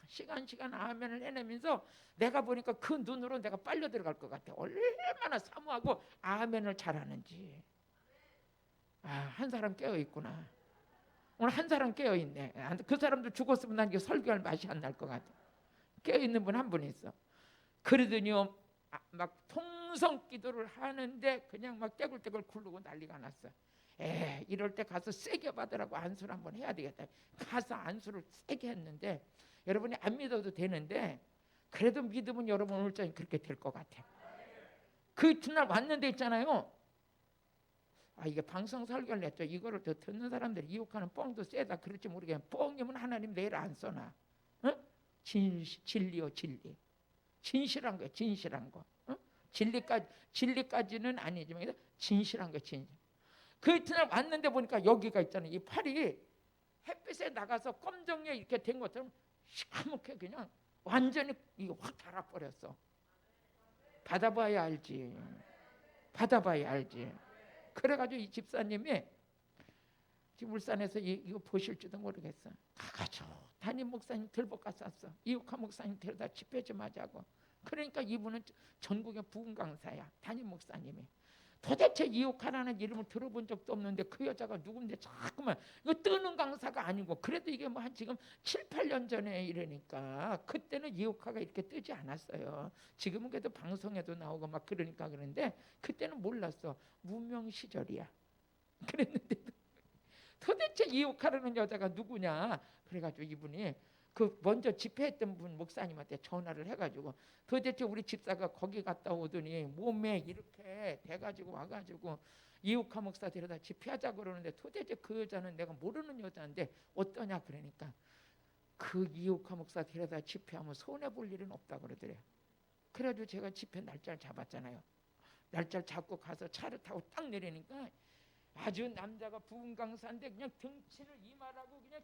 시간 아멘을 해내면서 내가 보니까 그 눈으로 내가 빨려 들어갈 것 같아. 얼마나 사모하고 아멘을 잘하는지. 한 사람 깨어 있구나. 오늘 한 사람 깨어 있네. 그 사람도 죽었으면 난 이게 설교할 맛이 안 날 것 같아. 깨어 있는 분 한 분 있어. 그러더니요, 막 통성 기도를 하는데 그냥 막 떼굴떼굴 굴르고 난리가 났어. 이럴 때 가서 세게 받으라고 안수를 한번 해야 되겠다. 가서 안수를 세게 했는데 여러분이 안 믿어도 되는데 그래도 믿으면 여러분 오늘 저녁 그렇게 될 것 같아. 그 이튿날 왔는데 있잖아요. 이게 방송 설교를 했죠. 이거를 더 듣는 사람들이 이욕하는 뻥도 세다 그럴지 모르겠는데 뻥이면 하나님 내일 안 써나. 진리요 진리. 진실한 거예요. 진실한 거. 진리까지는 아니지만 진실한 거 진실. 그 이튿날 왔는데 보니까 여기가 있잖아요. 이 팔이 햇빛에 나가서 검정에 이렇게 된 것처럼 시커멓게 그냥 완전히 이거 확 달아버렸어. 받아봐야 알지. 받아봐야 알지. 그래가지고 이 집사님이 지금 울산에서 이거 보실지도 모르겠어. 가가지고 담임 목사님 들볶아 쌌어. 이욱하 목사님 데려다 집회 좀 하자고. 그러니까 이분은 전국의 부흥 강사야. 담임 목사님이. 도대체 이욱하라는 이름을 들어본 적도 없는데 그 여자가 누군데 자꾸만 이거 뜨는 강사가 아니고 그래도 이게 뭐 한 지금 7, 8년 전에 이러니까 그때는 이욱하가 이렇게 뜨지 않았어요. 지금은 그래도 방송에도 나오고 막 그러니까 그런데 그때는 몰랐어. 무명 시절이야. 그랬는데도 도대체 이욱하라는 여자가 누구냐. 그래가지고 이분이 그 먼저 집회했던 분 목사님한테 전화를 해가지고 도대체 우리 집사가 거기 갔다 오더니 몸에 이렇게 돼가지고 와가지고 이욱하 목사 데려다 집회하자 그러는데 도대체 그 여자는 내가 모르는 여자인데 어떠냐 그러니까 그 이욱하 목사 데려다 집회하면 손해볼 일은 없다 그러더래요. 그래가지고 제가 집회 날짜를 잡았잖아요. 날짜를 잡고 가서 차를 타고 딱 내리니까 아주 남자가 부흥 강사인데 그냥 등치를 이마라고 그냥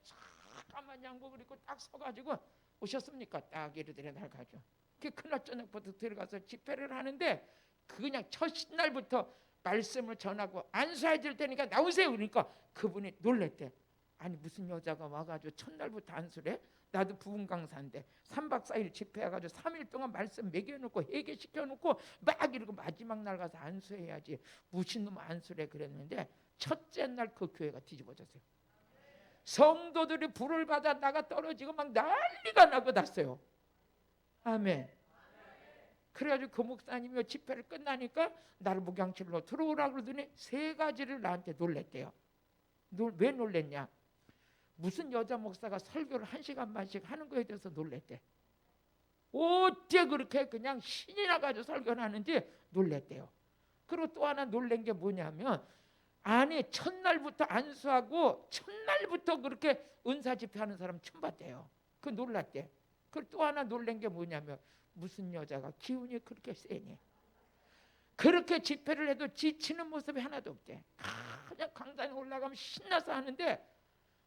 까만 양복을 입고 딱 서가지고 오셨습니까? 딱 이러더래 날 가죠. 그날 저녁부터 들어가서 집회를 하는데 그냥 첫 날부터 말씀을 전하고 안수해 줄 테니까 나오세요. 그러니까 그분이 놀랬대. 아니 무슨 여자가 와가지고 첫날부터 안수를 해? 나도 부흥 강사인데 3박 4일 집회해가지고 3일 동안 말씀 먹여놓고 회개시켜놓고 막 이러고 마지막 날 가서 안수해야지 무슨 놈 안수래 그랬는데 첫째 날 그 교회가 뒤집어졌어요. 성도들이 불을 받아 나가 떨어지고 막 난리가 나고 났어요. 아멘. 그래가지고 그 목사님이 집회를 끝나니까 나를 목양실로 들어오라 그러더니 3가지를 나한테 놀랬대요. 왜 놀랬냐? 무슨 여자 목사가 설교를 1시간 반씩 하는 거에 대해서 놀랬대. 어째 그렇게 그냥 신이 나가지고 설교를 하는지 놀랬대요. 그리고 또 하나 놀란 게 뭐냐면, 아니 첫날부터 안수하고 첫날부터 그렇게 은사 집회하는 사람 처음 봤대요. 그 놀랐대. 그리고 또 하나 놀란 게 뭐냐면, 무슨 여자가 기운이 그렇게 세니, 그렇게 집회를 해도 지치는 모습이 하나도 없대. 그냥 강단에 올라가면 신나서 하는데,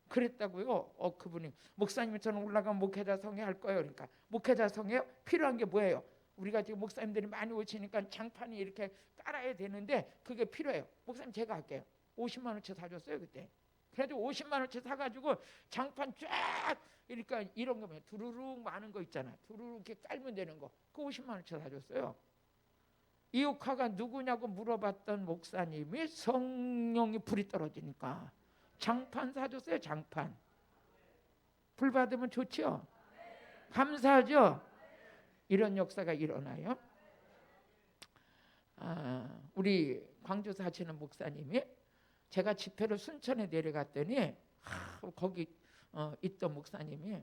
그랬다고요. 그분이, 목사님 저는 올라가면 목회자 성회 할 거예요. 그러니까 목회자 성회 필요한 게 뭐예요? 우리가 지금 목사님들이 많이 오시니까 장판이 이렇게 깔아야 되는데 그게 필요해요. 목사님 제가 할게요. 50만 원치 사줬어요 그때. 그래도 50만 원치 사가지고 장판 쫙, 그러니까 이런 거면 두루룩 많은 거 있잖아. 두루룩 이렇게 깔면 되는 거. 그 50만 원치 사줬어요. 이옥화가 누구냐고 물어봤던 목사님이 성령이 불이 떨어지니까 장판 사줬어요. 장판. 불 받으면 좋죠. 감사하죠. 이런 역사가 일어나요. 우리 광주 사시는 목사님이, 제가 집회를 순천에 내려갔더니 거기 있던 목사님이,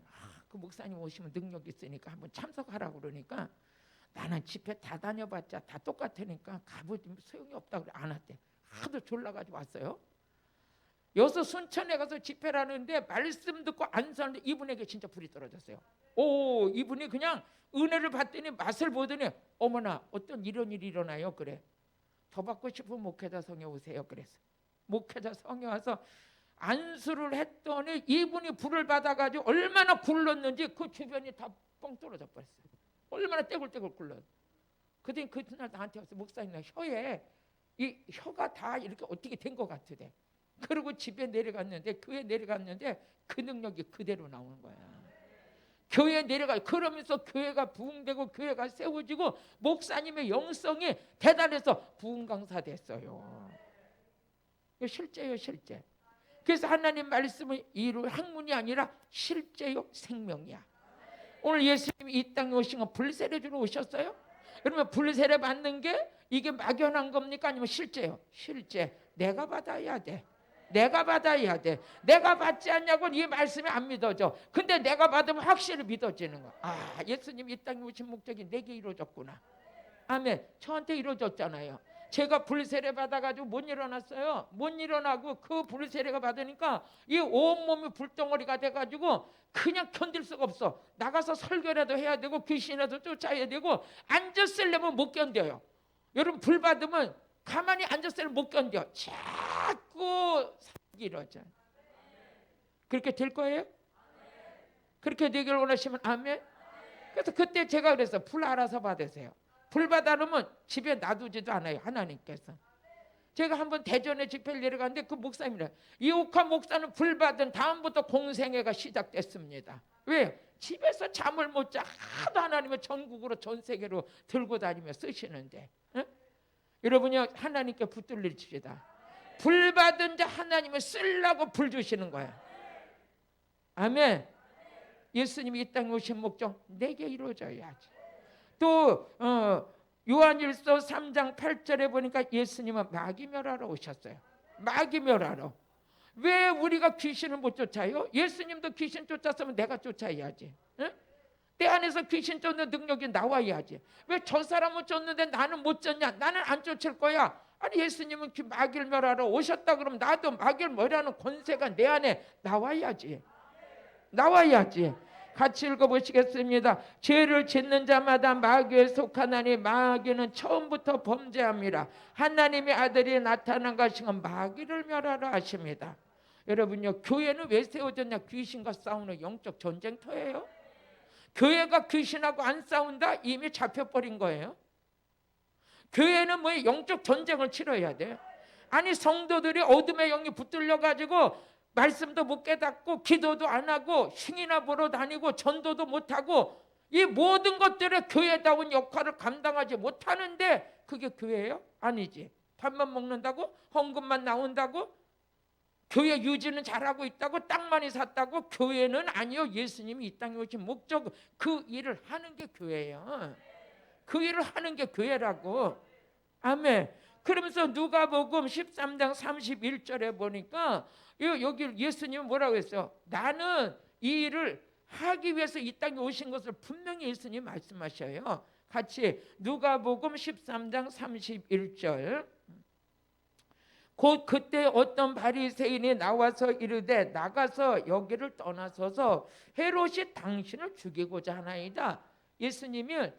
그 목사님 오시면 능력 있으니까 한번 참석하라고 그러니까, 나는 집회 다 다녀봤자 다 똑같으니까 가보지 소용이 없다고 그래. 안 왔대. 하도 졸라가지고 왔어요. 여기서 순천에 가서 집회를 하는데 말씀 듣고 안 사는데 이분에게 진짜 불이 떨어졌어요. 오, 이분이 그냥 은혜를 받더니 맛을 보더니, 어머나 어떤 이런 일이 일어나요. 그래. 더 받고 싶으면 목회자 성에 오세요. 그래서 목회자 성에 와서 안수를 했더니 이분이 불을 받아가지고 얼마나 굴렀는지 그 주변이 다 뻥 떨어져 버렸어요. 얼마나 떼굴떼굴 굴렀. 그랬더니 그날 나한테 와서, 목사님 나 혀에 이 혀가 다 이렇게 어떻게 된 것 같으대. 그리고 집에 내려갔는데, 교회 내려갔는데 그 능력이 그대로 나오는 거야. 교회 내려가, 그러면서 교회가 부흥되고 교회가 세워지고 목사님의 영성이 대단해서 부흥 강사 됐어요. 이거 실제예요, 실제. 그래서 하나님 말씀은 이루 학문이 아니라 실제요, 생명이야. 오늘 예수님이 이 땅에 오신 건 불세례 주러 오셨어요? 그러면 불세례 받는 게 이게 막연한 겁니까? 아니면 실제요? 실제. 내가 받아야 돼. 내가 받아야 돼. 내가 받지 않냐고는 이 말씀이 안 믿어져. 근데 내가 받으면 확실히 믿어지는 거야. 예수님 이 땅에 오신 목적이 내게 이루어졌구나. 아멘. 저한테 이루어졌잖아요. 제가 불세례 받아가지고 못 일어났어요. 못 일어나고 그 불세례가 받으니까 이 온몸이 불덩어리가 돼가지고 그냥 견딜 수가 없어. 나가서 설교라도 해야 되고 귀신이라도 쫓아야 되고 앉았으려면 못 견뎌요. 여러분 불 받으면 가만히 앉았으면 못 견뎌. 자꾸 이러죠. 그렇게 될 거예요? 그렇게 되길 원하시면 아멘. 그래서 그때 제가 그래서 불 알아서 받으세요. 불 받아놓으면 집에 놔두지도 않아요. 하나님께서. 제가 한번 대전에 집회를 내려갔는데 그 목사님이라, 이옥화 목사는 불 받은 다음부터 공생애가 시작됐습니다. 왜? 집에서 잠을 못 자. 하도 하나님의 전국으로 전 세계로 들고 다니며 쓰시는데, 응? 여러분이 하나님께 붙들리십시다. 불 받은 자 하나님을 쓰려고 불 주시는 거예요. 아멘. 예수님이 이 땅에 오신 목적 내게 이루어져야지. 또 요한일서 3장 8절에 보니까 예수님은 마귀 멸하러 오셨어요. 마귀 멸하러. 왜 우리가 귀신을 못 쫓아요? 예수님도 귀신 쫓았으면 내가 쫓아야지. 응? 내 안에서 귀신 쫓는 능력이 나와야지. 왜 저 사람은 쫓는데 나는 못 쫓냐? 나는 안 쫓을 거야. 아니 예수님은 마귀를 멸하러 오셨다 그러면 나도 마귀를 멸하는 권세가 내 안에 나와야지. 나와야지. 같이 읽어보시겠습니다. 죄를 짓는 자마다 마귀에 속하나니 마귀는 처음부터 범죄합니다. 하나님의 아들이 나타난 것은 마귀를 멸하러 하십니다. 여러분요, 교회는 왜 세워졌냐? 귀신과 싸우는 영적 전쟁터예요. 교회가 귀신하고 안 싸운다? 이미 잡혀버린 거예요. 교회는 뭐 영적 전쟁을 치러야 돼. 아니 성도들이 어둠의 영이 붙들려 가지고 말씀도 못 깨닫고 기도도 안 하고 신이나 보러 다니고 전도도 못하고 이 모든 것들의 교회다운 역할을 감당하지 못하는데 그게 교회예요? 아니지. 밥만 먹는다고? 헌금만 나온다고? 교회 유지는 잘하고 있다고? 땅 많이 샀다고? 교회는 아니요. 예수님이 이 땅에 오신 목적, 그 일을 하는 게 교회예요. 그 일을 하는 게 교회라고. 아멘. 그러면서 누가복음 13장 31절에 보니까 여기 예수님은 뭐라고 했어요? 나는 이 일을 하기 위해서 이 땅에 오신 것을 분명히 예수님 말씀하셔요. 같이 누가복음 13장 31절. 곧 그때 어떤 바리새인이 나와서 이르되 나가서 여기를 떠나서서 헤롯이 당신을 죽이고자 하나이다. 예수님이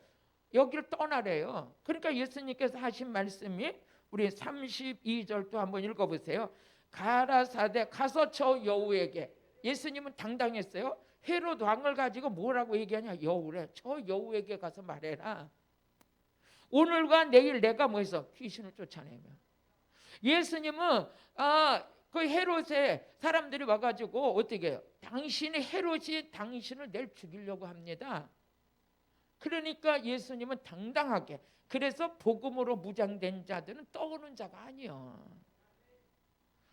여기를 떠나래요. 그러니까 예수님께서 하신 말씀이 우리 32절도 한번 읽어보세요. 가라사대 가서 저 여우에게. 예수님은 당당했어요. 헤롯 왕을 가지고 뭐라고 얘기하냐? 여우래. 저 여우에게 가서 말해라. 오늘과 내일 내가 뭐해서 귀신을 쫓아내며. 예수님은 그 헤롯에 사람들이 와가지고 어떻게 해요? 당신이 헤롯이 당신을 내일 죽이려고 합니다. 그러니까 예수님은 당당하게, 그래서 복음으로 무장된 자들은 떠오는 자가 아니야.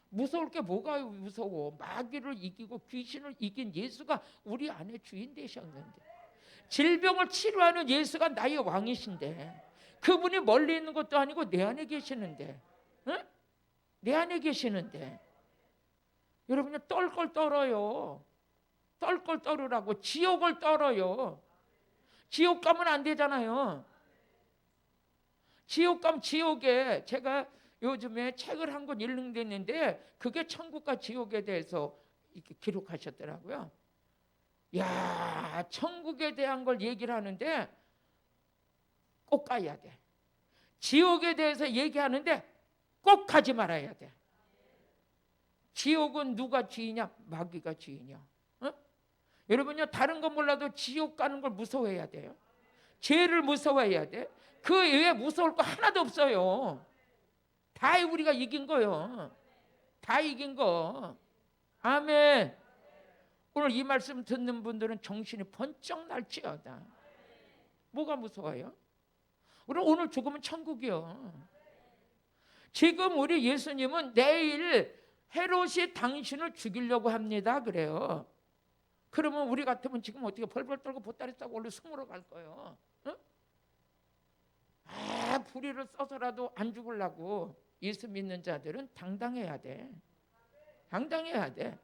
무서울 게 뭐가 무서워. 마귀를 이기고 귀신을 이긴 예수가 우리 안에 주인 되셨는데, 질병을 치료하는 예수가 나의 왕이신데, 그분이 멀리 있는 것도 아니고 내 안에 계시는데, 응? 내 안에 계시는데 여러분이 떨걸 떨어요. 떨걸 떨으라고. 지옥을 떨어요. 지옥 가면 안 되잖아요. 지옥 가면 지옥에, 제가 요즘에 책을 한 권 읽는데 그게 천국과 지옥에 대해서 이렇게 기록하셨더라고요. 야, 천국에 대한 걸 얘기를 하는데 꼭 가야 돼. 지옥에 대해서 얘기하는데 꼭 가지 말아야 돼. 지옥은 누가 주인이냐? 마귀가 주인이야. 어? 여러분요, 다른 건 몰라도 지옥 가는 걸 무서워해야 돼요. 죄를 무서워해야 돼. 그 외에 무서울 거 하나도 없어요. 다 우리가 이긴 거요. 다 이긴 거. 아멘. 오늘 이 말씀 듣는 분들은 정신이 번쩍 날지어다. 뭐가 무서워요? 우리 오늘 죽으면 천국이요. 지금 우리 예수님은 내일 헤롯이 당신을 죽이려고 합니다. 그래요. 그러면 우리 같으면 지금 어떻게 벌벌 떨고 보따리 싸고 얼른 숨으러 갈 거예요. 응? 불의를 써서라도 안 죽으려고. 예수 믿는 자들은 당당해야 돼. 당당해야 돼.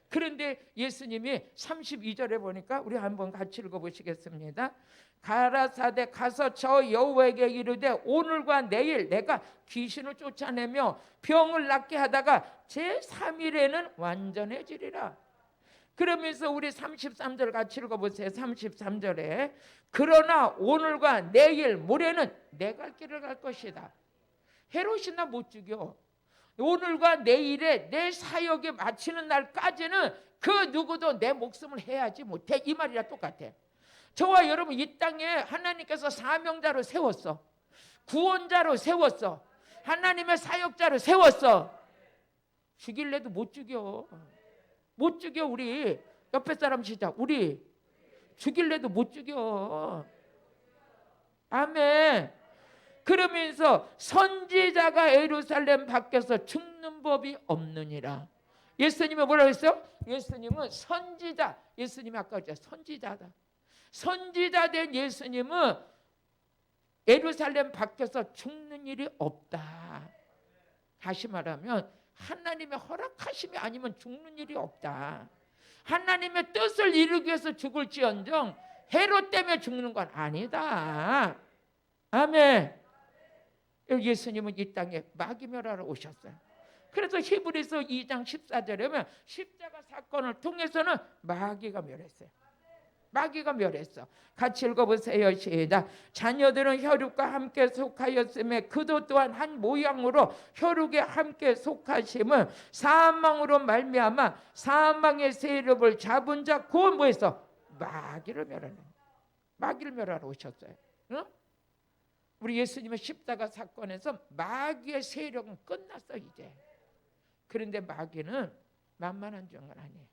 그런데 예수님이 32절에 보니까 우리 한번 같이 읽어보시겠습니다. 가라사대 가서 저 여우에게 이르되 오늘과 내일 내가 귀신을 쫓아내며 병을 낫게 하다가 제3일에는 완전해지리라. 그러면서 우리 33절 같이 읽어보세요. 33절에 그러나 오늘과 내일 모레는 내 갈 길을 갈 것이다. 헤롯이 나 못 죽여. 오늘과 내일에 내 사역에 마치는 날까지는 그 누구도 내 목숨을 해야지 못해. 이 말이랑 똑같아. 저와 여러분 이 땅에 하나님께서 사명자로 세웠어. 구원자로 세웠어. 하나님의 사역자로 세웠어. 죽일래도 못 죽여. 못 죽여. 우리 옆에 사람 시작. 우리 죽일래도 못 죽여. 아멘. 그러면서 선지자가 예루살렘 밖에서 죽는 법이 없느니라. 예수님은 뭐라고 했어요? 예수님은 선지자. 예수님이 아까 그랬잖아요. 선지자다. 선지자 된 예수님은 예루살렘 밖에서 죽는 일이 없다. 다시 말하면 하나님의 허락하심이 아니면 죽는 일이 없다. 하나님의 뜻을 이루기 위해서 죽을지언정 헤롯 때문에 죽는 건 아니다. 아멘. 예수님은 이 땅에 마귀 멸하러 오셨어요. 그래서 히브리서 2장 14절에 보면 십자가 사건을 통해서는 마귀가 멸했어요. 마귀가 멸했어. 같이 읽어보세요. 시작. 자녀들은 혈육과 함께 속하였음에 그도 또한 한 모양으로 혈육에 함께 속하심은 사망으로 말미암아 사망의 세력을 잡은 자 곧 뭐했어? 마귀를 멸하는. 마귀를 멸하러 오셨어요. 응? 우리 예수님의 십자가 사건에서 마귀의 세력은 끝났어 이제. 그런데 마귀는 만만한 종은 아니에요.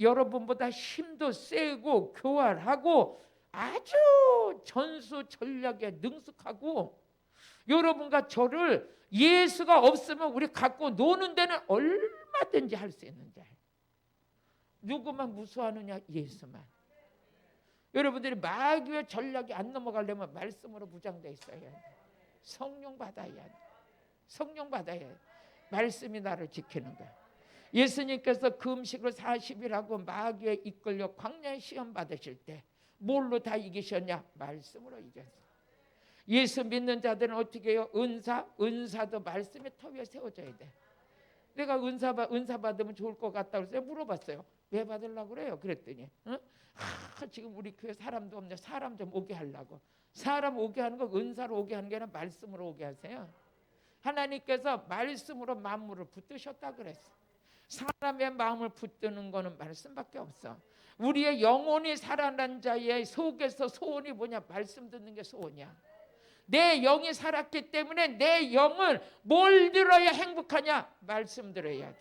여러분보다 힘도 세고 교활하고 아주 전수 전략에 능숙하고, 여러분과 저를 예수가 없으면 우리 갖고 노는 데는 얼마든지 할 수 있는 자예요. 누구만 무수하느냐? 예수만. 여러분들이 마귀의 전략이 안 넘어가려면 말씀으로 무장되어 있어야 돼. 성령 받아야 돼. 성령 받아야 돼. 말씀이 나를 지키는 거야. 예수님께서 그 음식을 40일하고 마귀에 이끌려 광야에 시험 받으실 때 뭘로 다 이기셨냐? 말씀으로 이겼어요. 예수 믿는 자들은 어떻게 해요? 은사도 말씀의 터 위에 세워져야 돼. 내가 은사 받으면 좋을 것 같다고 해서 물어봤어요. 왜 받으려고 그래요? 그랬더니 지금 우리 교회 사람도 없는데 사람 좀 오게 하려고. 사람 오게 하는 거 은사로 오게 하는 게 아니라 말씀으로 오게 하세요. 하나님께서 말씀으로 만물을 붙드셨다 그랬어. 사람의 마음을 붙드는 거는 말씀밖에 없어. 우리의 영혼이 살아난 자의 속에서 소원이 뭐냐? 말씀 듣는 게 소원이야. 내 영이 살았기 때문에 내 영은 뭘 들어야 행복하냐? 말씀 들어야 돼.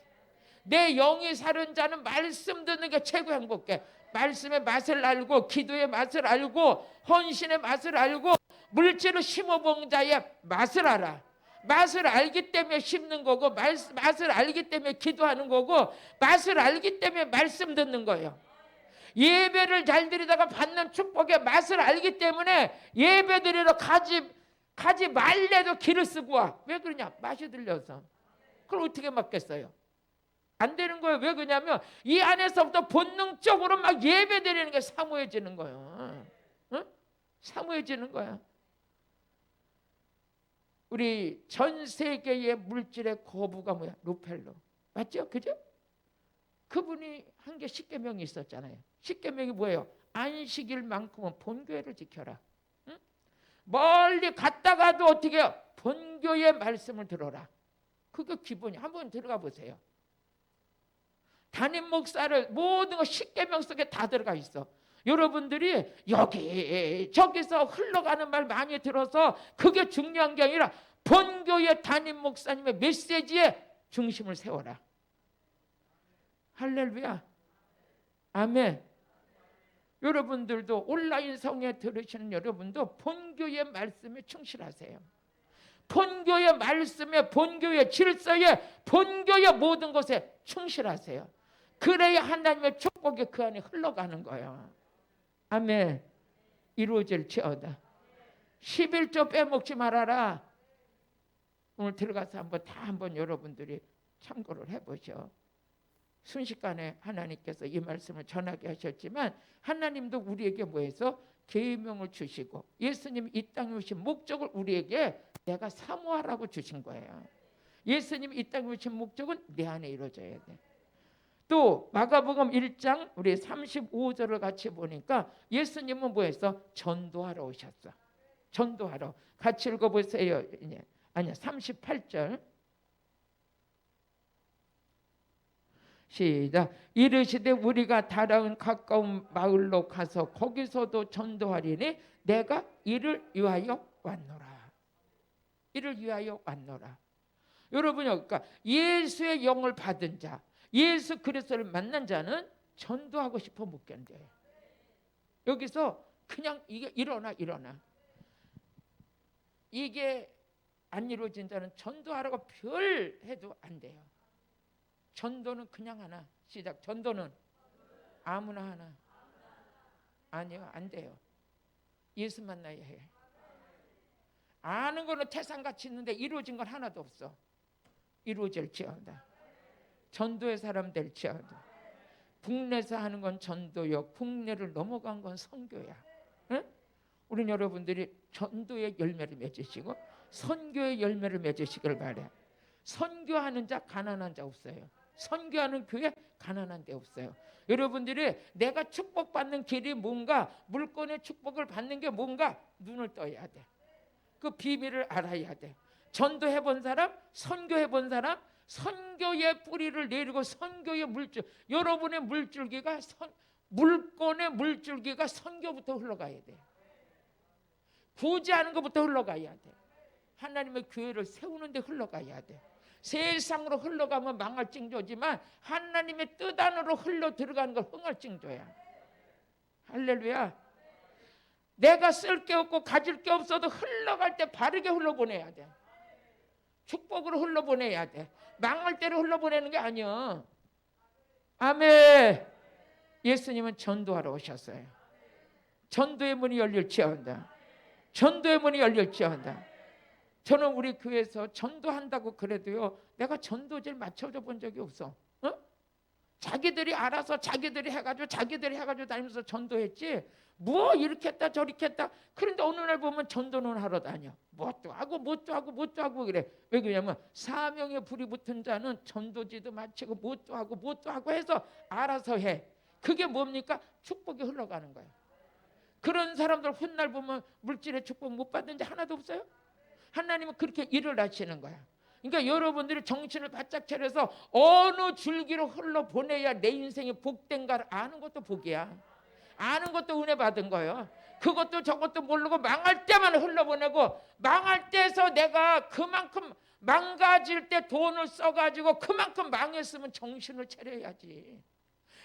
내 영이 살은 자는 말씀 듣는 게 최고 행복해. 말씀의 맛을 알고 기도의 맛을 알고 헌신의 맛을 알고 물질을 심어본 자의 맛을 알아. 맛을 알기 때문에 심는 거고 맛을 알기 때문에 기도하는 거고 맛을 알기 때문에 말씀 듣는 거예요. 예배를 잘 드리다가 받는 축복의 맛을 알기 때문에 예배 드리러 가지 말래도 길을 쓰고 와. 왜 그러냐? 맛이 들려서. 그걸 어떻게 막겠어요? 안 되는 거예요. 왜 그러냐면 이 안에서부터 본능적으로 막 예배 드리는 게 사모해지는 거예요. 응? 사모해지는 거야. 우리 전 세계의 물질의 거부가 뭐야? 루펠로. 맞죠? 그죠? 그분이 한 게 십계명이 있었잖아요. 십계명이 뭐예요? 안식일만큼은 본교회를 지켜라. 응? 멀리 갔다가도 어떻게 해요? 본교의 말씀을 들어라. 그게 기본이에요. 한번 들어가 보세요. 담임 목사를 모든 거 십계명 속에 다 들어가 있어. 여러분들이 여기 저기서 흘러가는 말 많이 들어서 그게 중요한 게 아니라 본교의 담임 목사님의 메시지에 중심을 세워라. 할렐루야. 아멘. 여러분들도 온라인 성에 들으시는 여러분도 본교의 말씀에 충실하세요. 본교의 말씀에, 본교의 질서에, 본교의 모든 것에 충실하세요. 그래야 하나님의 축복이 그 안에 흘러가는 거예요. 아멘. 이루어질지어다. 11조 빼먹지 말아라. 오늘 들어가서 한번 여러분들이 참고를 해보죠. 순식간에 하나님께서 이 말씀을 전하게 하셨지만 하나님도 우리에게 뭐해서 계명을 주시고 예수님이 이 땅에 오신 목적을 우리에게 내가 사모하라고 주신 거예요. 예수님이 이 땅에 오신 목적은 내 안에 이루어져야 돼. 또 마가복음 1장 우리 35절을 같이 보니까 예수님은 뭐했어? 전도하러 오셨어. 전도하러. 같이 읽어보세요. 아니야 38절 시작. 이르시되 우리가 다른 가까운 마을로 가서 거기서도 전도하리니 내가 이를 위하여 왔노라. 이를 위하여 왔노라. 여러분요, 그러니까 예수의 영을 받은 자, 예수 그리스도를 만난 자는 전도하고 싶어 못 견뎌요. 여기서 그냥 이게 일어나. 이게 안 이루어진 자는 전도하라고 별 해도 안 돼요. 전도는 그냥 하나. 시작. 전도는 아무나 하나. 아니요, 안 돼요. 예수 만나야 해. 아는 거는 태산같이 있는데 이루어진 건 하나도 없어. 이루어질지어다. 전도의 사람 될지어다. 국내에서 하는 건 전도요. 국내를 넘어간 건 선교야. 응? 우리 여러분들이 전도의 열매를 맺으시고 선교의 열매를 맺으시길 바래. 선교하는 자 가난한 자 없어요. 선교하는 교회 가난한 데 없어요. 여러분들이 내가 축복받는 길이 뭔가, 물권의 축복을 받는 게 뭔가 눈을 떠야 돼. 그 비밀을 알아야 돼. 전도해본 사람, 선교해본 사람, 선교의 뿌리를 내리고 선교의 물줄, 여러분의 물줄기가 물권의 물줄기가 선교부터 흘러가야 돼. 구제하는 것부터 흘러가야 돼. 하나님의 교회를 세우는 데 흘러가야 돼. 세상으로 흘러가면 망할 징조지만 하나님의 뜻 안으로 흘러 들어가는 걸 흥할 징조야. 할렐루야. 내가 쓸 게 없고 가질 게 없어도 흘러갈 때 바르게 흘러보내야 돼. 축복으로 흘러보내야 돼. 망할 때로 흘러보내는 게 아니야. 아멘. 예수님은 전도하러 오셨어요. 전도의 문이 열릴지어다. 전도의 문이 열릴지어다. 저는 우리 교회에서 전도한다고 그래도요, 내가 전도지를 맞춰줘 본 적이 없어. 어? 자기들이 알아서 자기들이 해가지고 다니면서 전도했지. 뭐 이렇게 했다 저렇게 했다. 그런데 어느 날 보면 전도는 하러 다녀. 뭣도 하고 그래. 왜 그러냐면 사명에 불이 붙은 자는 전도지도 마치고 뭣도 하고 해서 알아서 해. 그게 뭡니까? 축복이 흘러가는 거예요. 그런 사람들 훗날 보면 물질의 축복 못 받은 자 하나도 없어요. 하나님은 그렇게 일을 하시는 거야. 그러니까 여러분들이 정신을 바짝 차려서 어느 줄기로 흘러보내야 내 인생이 복된가를 아는 것도 복이야. 아는 것도 은혜 받은 거예요. 그것도 저것도 모르고 망할 때만 흘러보내고, 망할 때에서 내가 그만큼 망가질 때 돈을 써가지고 그만큼 망했으면 정신을 차려야지.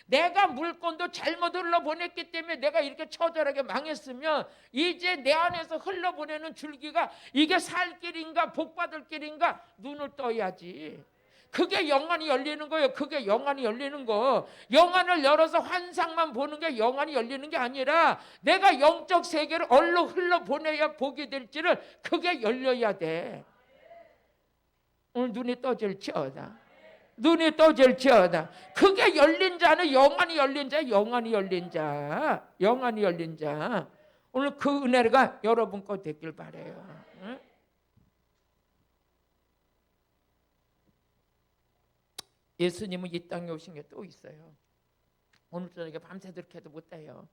내가 물건도 잘못 흘러보냈기 때문에 내가 이렇게 처절하게 망했으면 이제 내 안에서 흘러보내는 줄기가 이게 살 길인가 복받을 길인가 눈을 떠야지. 그게 영안이 열리는 거예요. 그게 영안이 열리는 거. 영안을 열어서 환상만 보는 게 영안이 열리는 게 아니라 내가 영적 세계를 얼로 흘러보내야 복이 될지를 그게 열려야 돼. 오늘 눈이 떠질지어다. 눈이 떠질지어다. 그게 열린 자는 영안이 열린 자, 영안이 열린 자, 영안이 열린 자. 오늘 그 은혜가 여러분 거 되길 바라요. 응? 예수님은 이 땅에 오신 게 또 있어요. 오늘 저녁에 밤새도록 해도 못 돼요.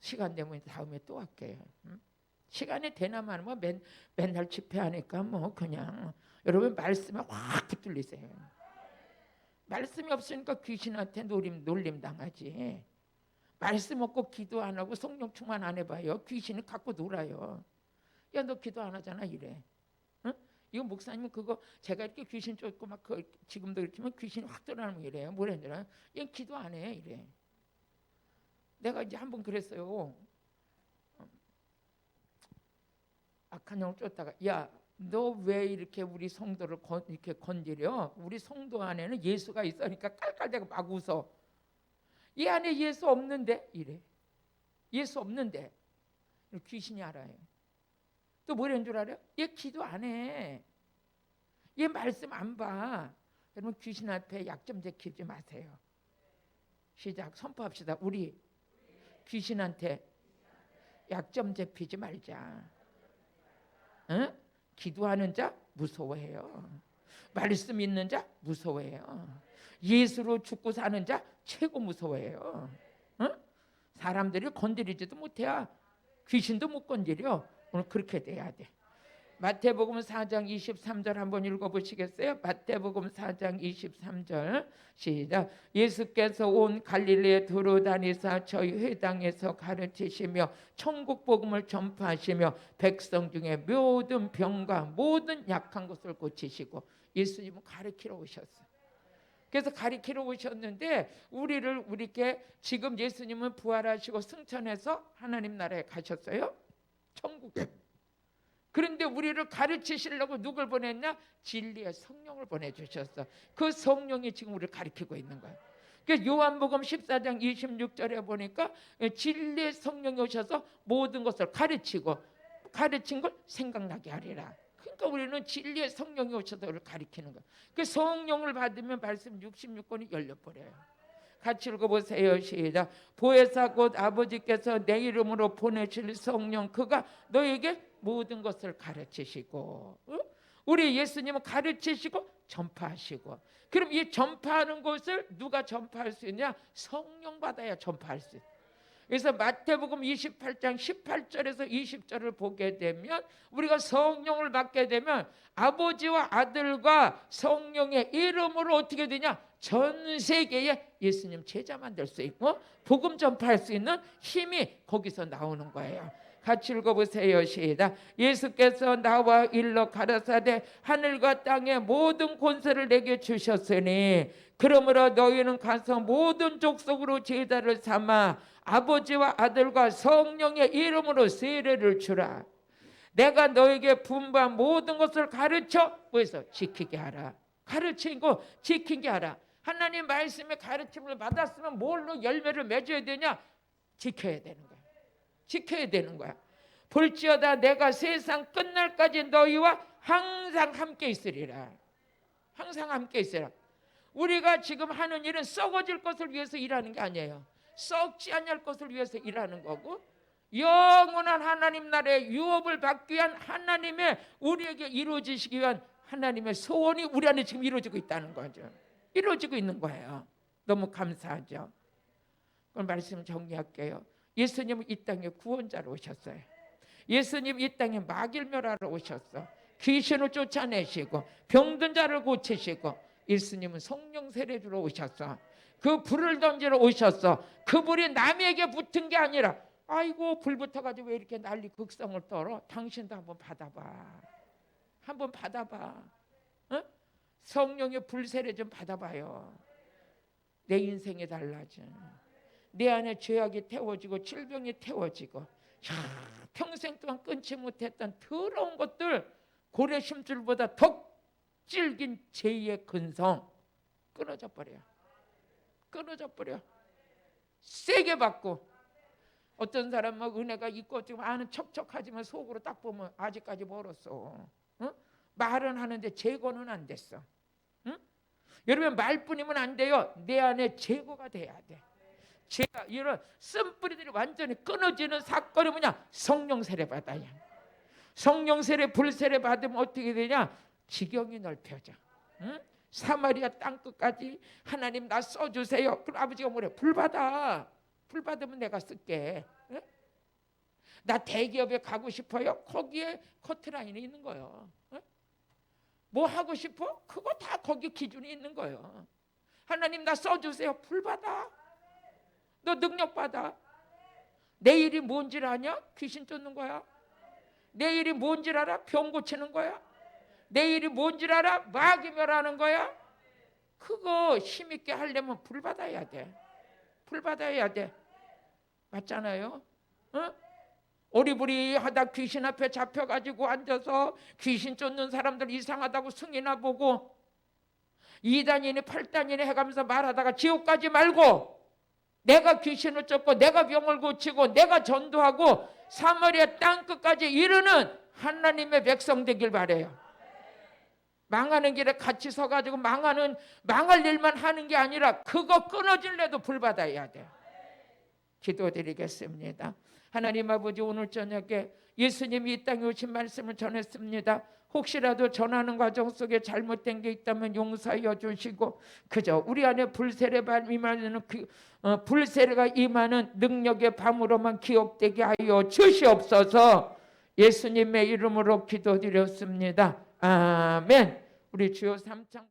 시간 되면 다음에 또 할게요. 응? 시간이 되나마는 뭐 맨날 집회하니까 뭐 그냥 여러분 말씀에 확 붙들리세요. 말씀이 없으니까 귀신한테 놀림 당하지. 말씀 없고 기도 안 하고 성령 충만 안 해봐요. 귀신이 갖고 놀아요. 야, 너 기도 안 하잖아 이래. 응? 이거 목사님은 그거 제가 이렇게 귀신 쫓고 막 지금도 그렇지만 귀신이 확 드러나면 이래요. 뭐래더라? 얘 기도 안 해 이래. 내가 이제 한번 그랬어요. 악한 영을 쫓다가 야, 너 왜 이렇게 우리 성도를 이렇게 건드려? 우리 성도 안에는 예수가 있으니까 깔깔대고 막 웃어. 이 안에 예수 없는데 이래. 예수 없는데 귀신이 알아요. 또 뭐라는 줄 알아요? 얘 기도 안 해. 얘 말씀 안 봐. 여러분 귀신 앞에 약점 제키지 마세요. 시작. 선포합시다. 우리 귀신한테 약점 잡히지 말자. 응? 기도하는 자 무서워해요. 말씀 있는 자 무서워해요. 예수로 죽고 사는 자 최고 무서워해요. 응? 사람들이 건드리지도 못해야 귀신도 못 건드려. 오늘 그렇게 돼야 돼. 마태복음 4장 23절 한번 읽어보시겠어요? 마태복음 4장 23절 시작. 예수께서 온 갈릴리에 두루다니사 저희 회당에서 가르치시며 천국 복음을 전파하시며 백성 중에 모든 병과 모든 약한 것을 고치시고. 예수님은 가르치러 오셨어요. 그래서 가르치러 오셨는데 우리께 지금 예수님은 부활하시고 승천해서 하나님 나라에 가셨어요. 천국에. 그런데 우리를 가르치시려고 누굴 보냈냐? 진리의 성령을 보내주셨어. 그 성령이 지금 우리를 가르치고 있는 거예요. 그러니까 요한복음 14장 26절에 보니까 진리의 성령이 오셔서 모든 것을 가르치고 가르친 걸 생각나게 하리라. 그러니까 우리는 진리의 성령이 오셔서 우리를 가르치는 거예요. 그 성령을 받으면 말씀 66권이 열려버려요. 같이 읽어보세요. 시작. 보혜사 곧 아버지께서 내 이름으로 보내실 성령 그가 너에게 모든 것을 가르치시고. 우리 예수님은 가르치시고 전파하시고. 그럼 이 전파하는 것을 누가 전파할 수 있냐? 성령 받아야 전파할 수 있어요. 그래서 마태복음 28장 18절에서 20절을 보게 되면 우리가 성령을 받게 되면 아버지와 아들과 성령의 이름으로 어떻게 되냐? 전 세계에 예수님 제자만 될 수 있고 복음 전파할 수 있는 힘이 거기서 나오는 거예요. 같이 읽어보세요. 시작. 예수께서 나와 일러 가라사대 하늘과 땅의 모든 권세를 내게 주셨으니 그러므로 너희는 가서 모든 족속으로 제자를 삼아 아버지와 아들과 성령의 이름으로 세례를 주라. 내가 너에게 분부한 모든 것을 가르쳐 그래서 지키게 하라. 가르치고 지키게 하라. 하나님 말씀의 가르침을 받았으면 뭘로 열매를 맺어야 되냐? 지켜야 되는 거야. 지켜야 되는 거야. 볼지어다 내가 세상 끝날까지 너희와 항상 함께 있으리라. 항상 함께 있으라. 우리가 지금 하는 일은 썩어질 것을 위해서 일하는 게 아니에요. 썩지 않을 것을 위해서 일하는 거고, 영원한 하나님 나라의 유업을 받기 위한 하나님의 우리에게 이루어지시기 위한 하나님의 소원이 우리 안에 지금 이루어지고 있다는 거죠. 이루어지고 있는 거예요. 너무 감사하죠. 그럼 말씀 정리할게요. 예수님은 이 땅에 구원자로 오셨어요. 예수님 이 땅에 마귀를 멸하러 오셨어. 귀신을 쫓아내시고 병든 자를 고치시고, 예수님은 성령 세례주로 오셨어. 그 불을 던지러 오셨어. 그 불이 남에게 붙은 게 아니라, 아이고 불 붙어가지고 왜 이렇게 난리 극성을 떨어? 당신도 한번 받아봐. 한번 받아봐. 어? 성령의 불 세례 좀 받아봐요. 내 인생이 달라져. 내 안에 죄악이 태워지고 질병이 태워지고, 평생 동안 끊지 못했던 더러운 것들, 고래 심줄보다 더 질긴 죄의 근성 끊어져 버려. 끊어져 버려. 세게 받고. 어떤 사람 막 은혜가 있고 지금 아는 척척하지만 속으로 딱 보면 아직까지 멀었어. 응? 말은 하는데 제거는 안 됐어. 응? 여러분, 말뿐이면 안 돼요. 내 안에 제거가 돼야 돼. 제가 이런 쓴뿌리들이 완전히 끊어지는 사건이 뭐냐? 성령 세례 받아야. 성령 세례, 불 세례 받으면 어떻게 되냐? 지경이 넓혀져. 응? 사마리아 땅끝까지 하나님 나 써주세요. 그럼 아버지가 뭐래? 불 받아. 불 받으면 내가 쓸게. 응? 나 대기업에 가고 싶어요. 거기에 커트라인이 있는 거예요. 응? 뭐 하고 싶어? 그거 다 거기 기준이 있는 거예요. 하나님 나 써주세요. 불 받아. 너 능력 받아. 내 일이 뭔지 아냐? 귀신 쫓는 거야. 내 일이 뭔지 알아? 병 고치는 거야. 내 일이 뭔지 알아? 마귀 멸하는 거야. 그거 힘있게 하려면 불 받아야 돼. 불 받아야 돼. 맞잖아요. 어? 오리부리하다 귀신 앞에 잡혀가지고 앉아서 귀신 쫓는 사람들 이상하다고 승이나 보고 2단이니 8단이니 해가면서 말하다가 지옥 가지 말고, 내가 귀신을 쫓고 내가 병을 고치고 내가 전도하고 사마리아 땅끝까지 이르는 하나님의 백성 되길 바래요. 망하는 길에 같이 서가지고 망할 일만 하는 게 아니라 그거 끊어질래도 불 받아야 돼요. 기도드리겠습니다. 하나님 아버지, 오늘 저녁에 예수님이 이 땅에 오신 말씀을 전했습니다. 혹시라도 전하는 과정 속에 잘못된 게 있다면 용서하여 주시고, 그저 우리 안에 불세례가 임하는 불세례가 임하는 능력의 밤으로만 기억되게 하여 주시옵소서. 예수님의 이름으로 기도드렸습니다. 아멘. 우리 주여 3창